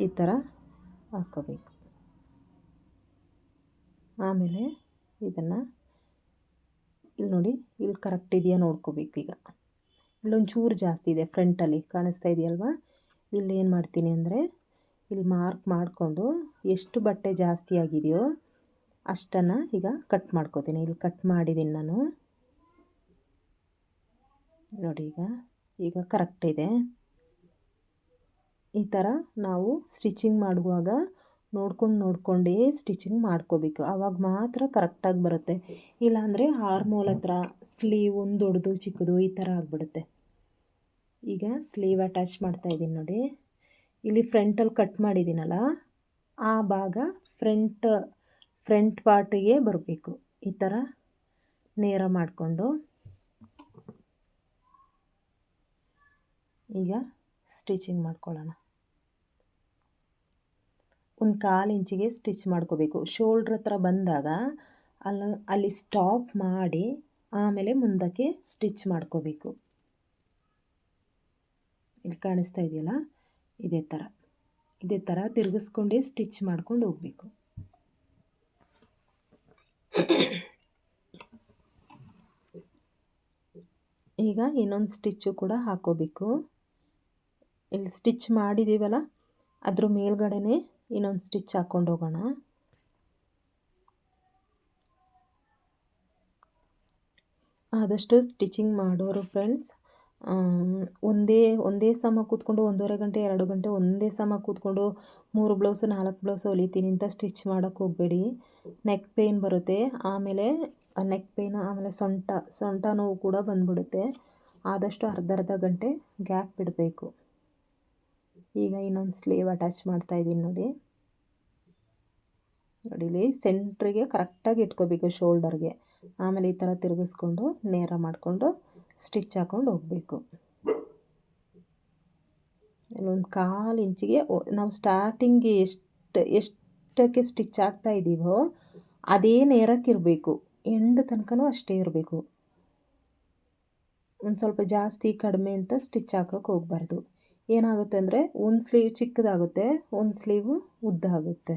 ಈ ಥರ ಹಾಕ್ಕೋಬೇಕು. ಆಮೇಲೆ ಇದನ್ನು ಇಲ್ಲಿ ನೋಡಿ, ಇಲ್ಲಿ ಕರೆಕ್ಟ್ ಇದೆಯಾ ನೋಡ್ಕೋಬೇಕು. ಈಗ ಇಲ್ಲೊಂಚೂರು ಜಾಸ್ತಿ ಇದೆ ಫ್ರಂಟಲ್ಲಿ, ಕಾಣಿಸ್ತಾ ಇದೆಯಲ್ವಾ. ಇಲ್ಲಿ ಏನು ಮಾಡ್ತೀನಿ ಅಂದರೆ ಇಲ್ಲಿ ಮಾರ್ಕ್ ಮಾಡಿಕೊಂಡು ಎಷ್ಟು ಬಟ್ಟೆ ಜಾಸ್ತಿ ಆಗಿದೆಯೋ ಅಷ್ಟನ್ನು ಈಗ ಕಟ್ ಮಾಡ್ಕೋತೀನಿ. ಇಲ್ಲಿ ಕಟ್ ಮಾಡಿದ್ದೀನಿ ನಾನು ನೋಡಿ. ಈಗ ಕರೆಕ್ಟ್ ಇದೆ. ಈ ಥರ ನಾವು ಸ್ಟಿಚಿಂಗ್ ಮಾಡುವಾಗ ನೋಡ್ಕೊಂಡೇ ಸ್ಟಿಚಿಂಗ್ ಮಾಡ್ಕೋಬೇಕು. ಆವಾಗ ಮಾತ್ರ ಕರೆಕ್ಟಾಗಿ ಬರುತ್ತೆ. ಇಲ್ಲಾಂದರೆ ಆರ್ಮೋಲ್ ಹತ್ರ ಸ್ಲೀವ್ ಒಂದು ದೊಡ್ಡದು ಚಿಕ್ಕದು ಈ ಥರ ಆಗಿಬಿಡುತ್ತೆ. ಈಗ ಸ್ಲೀವ್ ಅಟ್ಯಾಚ್ ಮಾಡ್ತಾಯಿದ್ದೀನಿ ನೋಡಿ. ಇಲ್ಲಿ ಫ್ರಂಟಲ್ಲಿ ಕಟ್ ಮಾಡಿದ್ದೀನಲ್ಲ, ಆ ಭಾಗ ಫ್ರಂಟ್ ಪಾರ್ಟಿಗೆ ಬರಬೇಕು. ಈ ಥರ ನೇರ ಮಾಡಿಕೊಂಡು ಈಗ ಸ್ಟಿಚಿಂಗ್ ಮಾಡ್ಕೊಳ್ಳೋಣ. 1/4 ಇಂಚಿಗೆ ಸ್ಟಿಚ್ ಮಾಡ್ಕೋಬೇಕು. ಶೋಲ್ಡ್ರ್ ಹತ್ರ ಬಂದಾಗ ಅಲ್ಲಿ ಸ್ಟಾಪ್ ಮಾಡಿ ಆಮೇಲೆ ಮುಂದಕ್ಕೆ ಸ್ಟಿಚ್ ಮಾಡ್ಕೋಬೇಕು. ಇಲ್ಲಿ ಕಾಣಿಸ್ತಾ ಇದೆಯಲ್ಲ, ಇದೇ ಥರ ತಿರುಗಿಸ್ಕೊಂಡೇ ಸ್ಟಿಚ್ ಮಾಡ್ಕೊಂಡು ಹೋಗಬೇಕು. ಈಗ ಇನ್ನೊಂದು ಸ್ಟಿಚ್ಚು ಕೂಡ ಹಾಕೋಬೇಕು. ಇಲ್ಲಿ ಸ್ಟಿಚ್ ಮಾಡಿದ್ದೀವಲ್ಲ ಅದ್ರ ಮೇಲ್ಗಡೆನೇ ಇನ್ನೊಂದು ಸ್ಟಿಚ್ ಹಾಕ್ಕೊಂಡು ಹೋಗೋಣ. ಆದಷ್ಟು ಸ್ಟಿಚಿಂಗ್ ಮಾಡೋರು ಫ್ರೆಂಡ್ಸ್ ಒಂದೇ ಸಮ ಕೂತ್ಕೊಂಡು 1.5 ಗಂಟೆ 2 ಗಂಟೆ ಒಂದೇ ಸಮ ಕೂತ್ಕೊಂಡು 3 ಬ್ಲೌಸು 4 ಬ್ಲೌಸು ಹೊಲಿತೀನಿ ಅಂತ ಸ್ಟಿಚ್ ಮಾಡೋಕ್ಕೆ ಹೋಗಬೇಡಿ. ನೆಕ್ ಪೇಯ್ನ್ ಬರುತ್ತೆ, ಆಮೇಲೆ ನೆಕ್ ಪೇಯ್ನ್, ಆಮೇಲೆ ಸೊಂಟ ನೋವು ಕೂಡ ಬಂದ್ಬಿಡುತ್ತೆ. ಆದಷ್ಟು ಅರ್ಧ ಗಂಟೆ ಗ್ಯಾಪ್ ಬಿಡಬೇಕು. ಈಗ ಇನ್ನೊಂದು ಸ್ಲೀವ್ ಅಟ್ಯಾಚ್ ಮಾಡ್ತಾಯಿದ್ದೀನಿ ನೋಡಿ. ಇಲ್ಲಿ ಸೆಂಟ್ರಿಗೆ ಕರೆಕ್ಟಾಗಿ ಇಟ್ಕೋಬೇಕು ಶೋಲ್ಡರ್ಗೆ. ಆಮೇಲೆ ಈ ಥರ ತಿರುಗಿಸ್ಕೊಂಡು ನೇರ ಮಾಡಿಕೊಂಡು ಸ್ಟಿಚ್ ಹಾಕ್ಕೊಂಡು ಹೋಗಬೇಕು. ಇಲ್ಲೊಂದು 1/4 ಇಂಚಿಗೆ ನಾವು ಸ್ಟಾರ್ಟಿಂಗ್ಗೆ ಎಷ್ಟಕ್ಕೆ ಸ್ಟಿಚ್ ಹಾಕ್ತಾ ಇದ್ದೀವೋ ಅದೇ ನೇರಕ್ಕೆ ಇರಬೇಕು. ಎಂಡ್ ತನಕನೂ ಅಷ್ಟೇ ಇರಬೇಕು. ಒಂದು ಸ್ವಲ್ಪ ಜಾಸ್ತಿ ಕಡಿಮೆ ಅಂತ ಸ್ಟಿಚ್ ಹಾಕೋಕ್ಕೆ ಹೋಗಬಾರ್ದು. ಏನಾಗುತ್ತೆ ಅಂದರೆ ಒಂದು ಸ್ಲೀವ್ ಚಿಕ್ಕದಾಗುತ್ತೆ, ಒಂದು ಸ್ಲೀವು ಉದ್ದ ಆಗುತ್ತೆ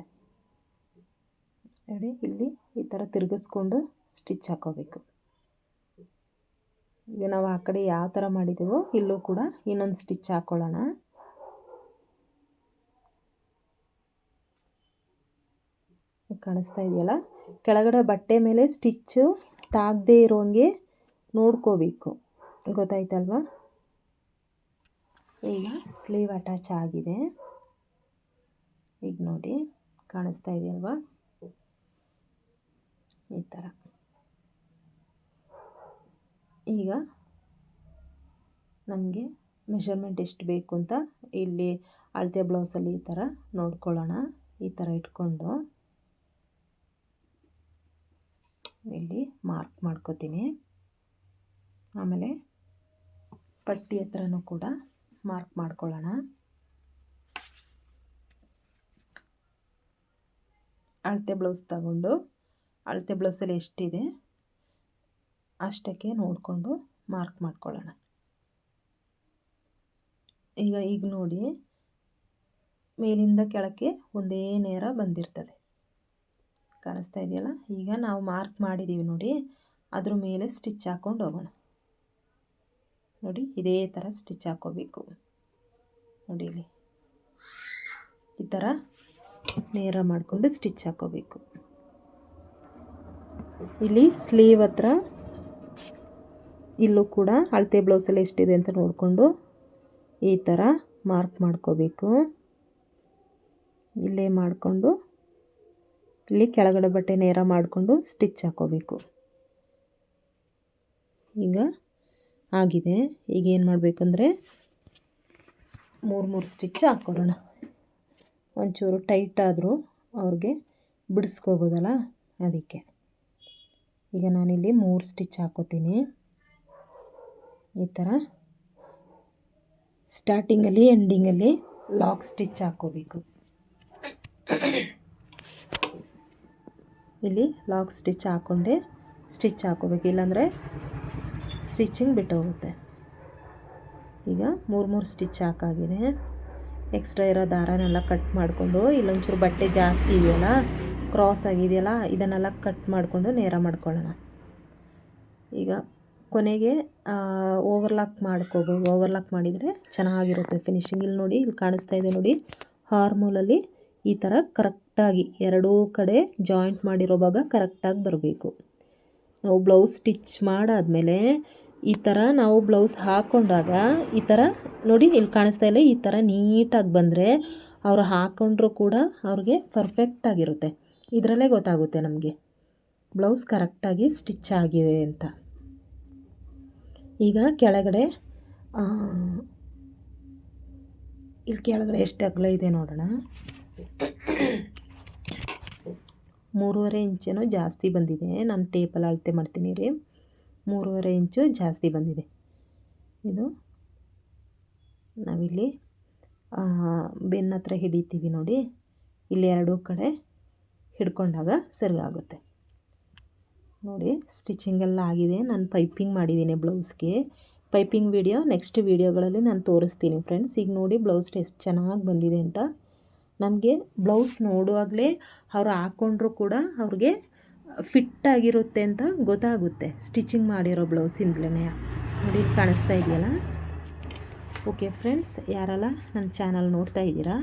ನೋಡಿ. ಇಲ್ಲಿ ಈ ಥರ ತಿರುಗಿಸ್ಕೊಂಡು ಸ್ಟಿಚ್ ಹಾಕೋಬೇಕು. ಈಗ ನಾವು ಆ ಕಡೆ ಯಾವ ಥರ ಮಾಡಿದ್ದೀವೋ ಇಲ್ಲೂ ಕೂಡ ಇನ್ನೊಂದು ಸ್ಟಿಚ್ ಹಾಕ್ಕೊಳ್ಳೋಣ. ಕಾಣಿಸ್ತಾ ಇದೆಯಲ್ಲ, ಕೆಳಗಡೆ ಬಟ್ಟೆ ಮೇಲೆ ಸ್ಟಿಚ್ಚು ತಾಗದೇ ಇರೋಂಗೆ ನೋಡ್ಕೋಬೇಕು, ಗೊತ್ತಾಯ್ತಲ್ವಾ? ಈಗ ಸ್ಲೀವ್ ಅಟ್ಯಾಚ್ ಆಗಿದೆ. ಈಗ ನೋಡಿ ಕಾಣಿಸ್ತಾ ಇದೆಯಲ್ವಾ, ಈ ಥರ. ಈಗ ನಮಗೆ ಮೆಷರ್ಮೆಂಟ್ ಎಷ್ಟು ಬೇಕು ಅಂತ ಇಲ್ಲಿ ಅಳತೆ ಬ್ಲೌಸಲ್ಲಿ ಈ ಥರ ನೋಡ್ಕೊಳ್ಳೋಣ. ಈ ಥರ ಇಟ್ಕೊಂಡು ಇಲ್ಲಿ ಮಾರ್ಕ್ ಮಾಡ್ಕೋತೀನಿ. ಆಮೇಲೆ ಪಟ್ಟಿ ಹತ್ರನೂ ಕೂಡ ಮಾರ್ಕ್ ಮಾಡ್ಕೊಳ್ಳೋಣ. ಅಳತೆ ಬ್ಲೌಸ್ ತಗೊಂಡು ಅಳತೆ ಬ್ಲೌಸಲ್ಲಿ ಎಷ್ಟಿದೆ ಅಷ್ಟಕ್ಕೆ ನೋಡಿಕೊಂಡು ಮಾರ್ಕ್ ಮಾಡ್ಕೊಳ್ಳೋಣ. ಈಗ ನೋಡಿ, ಮೇಲಿಂದ ಕೆಳಕ್ಕೆ ಒಂದೇ ನೇರ ಬಂದಿರ್ತದೆ, ಕಾಣಿಸ್ತಾ ಇದೆಯಲ್ಲ. ಈಗ ನಾವು ಮಾರ್ಕ್ ಮಾಡಿದ್ದೀವಿ ನೋಡಿ, ಅದ್ರ ಮೇಲೆ ಸ್ಟಿಚ್ ಹಾಕ್ಕೊಂಡು ಹೋಗೋಣ. ನೋಡಿ ಇದೇ ಥರ ಸ್ಟಿಚ್ ಹಾಕ್ಕೋಬೇಕು. ನೋಡಿ ಇಲ್ಲಿ ಈ ಥರ ನೇರ ಮಾಡಿಕೊಂಡು ಸ್ಟಿಚ್ ಹಾಕ್ಕೋಬೇಕು. ಇಲ್ಲಿ ಸ್ಲೀವ್ ಹತ್ರ ಇಲ್ಲೂ ಕೂಡ ಅಳತೆ ಬ್ಲೌಸಲ್ಲಿ ಎಷ್ಟಿದೆ ಅಂತ ನೋಡಿಕೊಂಡು ಈ ಥರ ಮಾರ್ಕ್ ಮಾಡ್ಕೋಬೇಕು. ಇಲ್ಲೇ ಮಾಡಿಕೊಂಡು ಇಲ್ಲಿ ಕೆಳಗಡೆ ಬಟ್ಟೆ ನೇರ ಮಾಡಿಕೊಂಡು ಸ್ಟಿಚ್ ಹಾಕ್ಕೋಬೇಕು. ಈಗ ಆಗಿದೆ. ಈಗ ಏನು ಮಾಡಬೇಕಂದ್ರೆ 3 ಸ್ಟಿಚ್ ಹಾಕ್ಕೊಳ್ಳೋಣ. ಒಂಚೂರು ಟೈಟ್ ಆದರೂ ಅವ್ರಿಗೆ ಬಿಡಿಸ್ಕೋಬೋದಲ್ಲ, ಅದಕ್ಕೆ. ಈಗ ನಾನಿಲ್ಲಿ 3 ಸ್ಟಿಚ್ ಹಾಕ್ಕೋತೀನಿ. ಈ ಥರ ಸ್ಟಾರ್ಟಿಂಗಲ್ಲಿ ಎಂಡಿಂಗಲ್ಲಿ ಲಾಕ್ ಸ್ಟಿಚ್ ಹಾಕ್ಕೋಬೇಕು. ಇಲ್ಲಿ ಲಾಕ್ ಸ್ಟಿಚ್ ಹಾಕ್ಕೊಂಡೆ ಸ್ಟಿಚ್ ಹಾಕ್ಕೋಬೇಕು, ಇಲ್ಲಾಂದರೆ ಸ್ಟಿಚಿಂಗ್ ಬಿಟ್ಟು ಹೋಗುತ್ತೆ. ಈಗ 3 ಸ್ಟಿಚ್ ಹಾಕಾಗಿದೆ. ಎಕ್ಸ್ಟ್ರಾ ಇರೋ ದಾರನೆಲ್ಲ ಕಟ್ ಮಾಡಿಕೊಂಡು, ಇಲ್ಲೊಂಚೂರು ಬಟ್ಟೆ ಜಾಸ್ತಿ ಇದೆಯಲ್ಲ, ಕ್ರಾಸ್ ಆಗಿದೆಯಲ್ಲ, ಇದನ್ನೆಲ್ಲ ಕಟ್ ಮಾಡಿಕೊಂಡು ನೇರ ಮಾಡ್ಕೊಳ್ಳೋಣ. ಈಗ ಕೊನೆಗೆ ಓವರ್ಲಾಕ್ ಮಾಡ್ಕೋಬೋದು. ಓವರ್ಲಾಕ್ ಮಾಡಿದರೆ ಚೆನ್ನಾಗಿರುತ್ತೆ ಫಿನಿಶಿಂಗ್. ಇಲ್ಲಿ ನೋಡಿ, ಇಲ್ಲಿ ಕಾಣಿಸ್ತಾ ಇದೆ ನೋಡಿ, ಹಾರ್ಮೋಲಲ್ಲಿ ಈ ಥರ ಕರೆಕ್ಟಾಗಿ ಎರಡೂ ಕಡೆ ಜಾಯಿಂಟ್ ಮಾಡಿರೋ ಭಾಗ ಕರೆಕ್ಟಾಗಿ ಬರಬೇಕು. ನಾವು ಬ್ಲೌಸ್ ಸ್ಟಿಚ್ ಮಾಡಾದಮೇಲೆ ಈ ಥರ ನಾವು ಬ್ಲೌಸ್ ಹಾಕ್ಕೊಂಡಾಗ ಈ ಥರ ನೋಡಿ, ಇಲ್ಲಿ ಕಾಣಿಸ್ತಾ ಇಲ್ಲ, ಈ ಥರ ನೀಟಾಗಿ ಬಂದರೆ ಅವರು ಹಾಕ್ಕೊಂಡ್ರೂ ಕೂಡ ಅವ್ರಿಗೆ ಪರ್ಫೆಕ್ಟಾಗಿರುತ್ತೆ. ಇದರಲ್ಲೇ ಗೊತ್ತಾಗುತ್ತೆ ನಮಗೆ ಬ್ಲೌಸ್ ಕರೆಕ್ಟಾಗಿ ಸ್ಟಿಚ್ ಆಗಿದೆ ಅಂತ. ಈಗ ಕೆಳಗಡೆ ಇಲ್ಲಿ ಕೆಳಗಡೆ ಎಷ್ಟು ಅಗಲ ಇದೆ ನೋಡೋಣ. 3.5 ಇಂಚೇನೋ ಜಾಸ್ತಿ ಬಂದಿದೆ. ನಾನು ಟೇಪಲ್ಲಿ ಅಳತೆ ಮಾಡ್ತೀನಿ ರೀ. 3.5 ಇಂಚು ಜಾಸ್ತಿ ಬಂದಿದೆ. ಇದು ನಾವಿಲ್ಲಿ ಬೆನ್ನ ಹತ್ರ ಹಿಡಿತೀವಿ ನೋಡಿ, ಇಲ್ಲಿ ಎರಡೂ ಕಡೆ ಹಿಡ್ಕೊಂಡಾಗ ಸರಿ ಆಗುತ್ತೆ ನೋಡಿ. ಸ್ಟಿಚಿಂಗೆಲ್ಲ ಆಗಿದೆ. ನಾನು ಪೈಪಿಂಗ್ ಮಾಡಿದ್ದೀನಿ ಬ್ಲೌಸ್ಗೆ. ಪೈಪಿಂಗ್ ವಿಡಿಯೋ ನೆಕ್ಸ್ಟ್ ವೀಡಿಯೋಗಳಲ್ಲಿ ನಾನು ತೋರಿಸ್ತೀನಿ ಫ್ರೆಂಡ್ಸ್. ಈಗ ನೋಡಿ ಬ್ಲೌಸ್ ಎಷ್ಟು ಚೆನ್ನಾಗಿ ಬಂದಿದೆ ಅಂತ. ನಮಗೆ ಬ್ಲೌಸ್ ನೋಡುವಾಗಲೇ ಅವ್ರು ಹಾಕ್ಕೊಂಡ್ರೂ ಕೂಡ ಅವ್ರಿಗೆ ಫಿಟ್ಟಾಗಿರುತ್ತೆ ಅಂತ ಗೊತ್ತಾಗುತ್ತೆ ಸ್ಟಿಚಿಂಗ್ ಮಾಡಿರೋ ಬ್ಲೌಸಿಂದಲೇ. ನೋಡಿ ಕಾಣಿಸ್ತಾ ಇದೆಯಲ್ಲ. ಓಕೆ ಫ್ರೆಂಡ್ಸ್, ಯಾರೆಲ್ಲ ನನ್ನ ಚಾನಲ್ ನೋಡ್ತಾ ಇದ್ದೀರಾ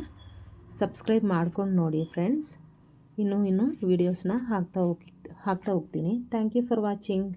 ಸಬ್ಸ್ಕ್ರೈಬ್ ಮಾಡ್ಕೊಂಡು ನೋಡಿ ಫ್ರೆಂಡ್ಸ್. ಇನ್ನೂ ವೀಡಿಯೋಸ್ನ ಹಾಕ್ತಾ ಹೋಗ್ತೀನಿ. Thank you for watching.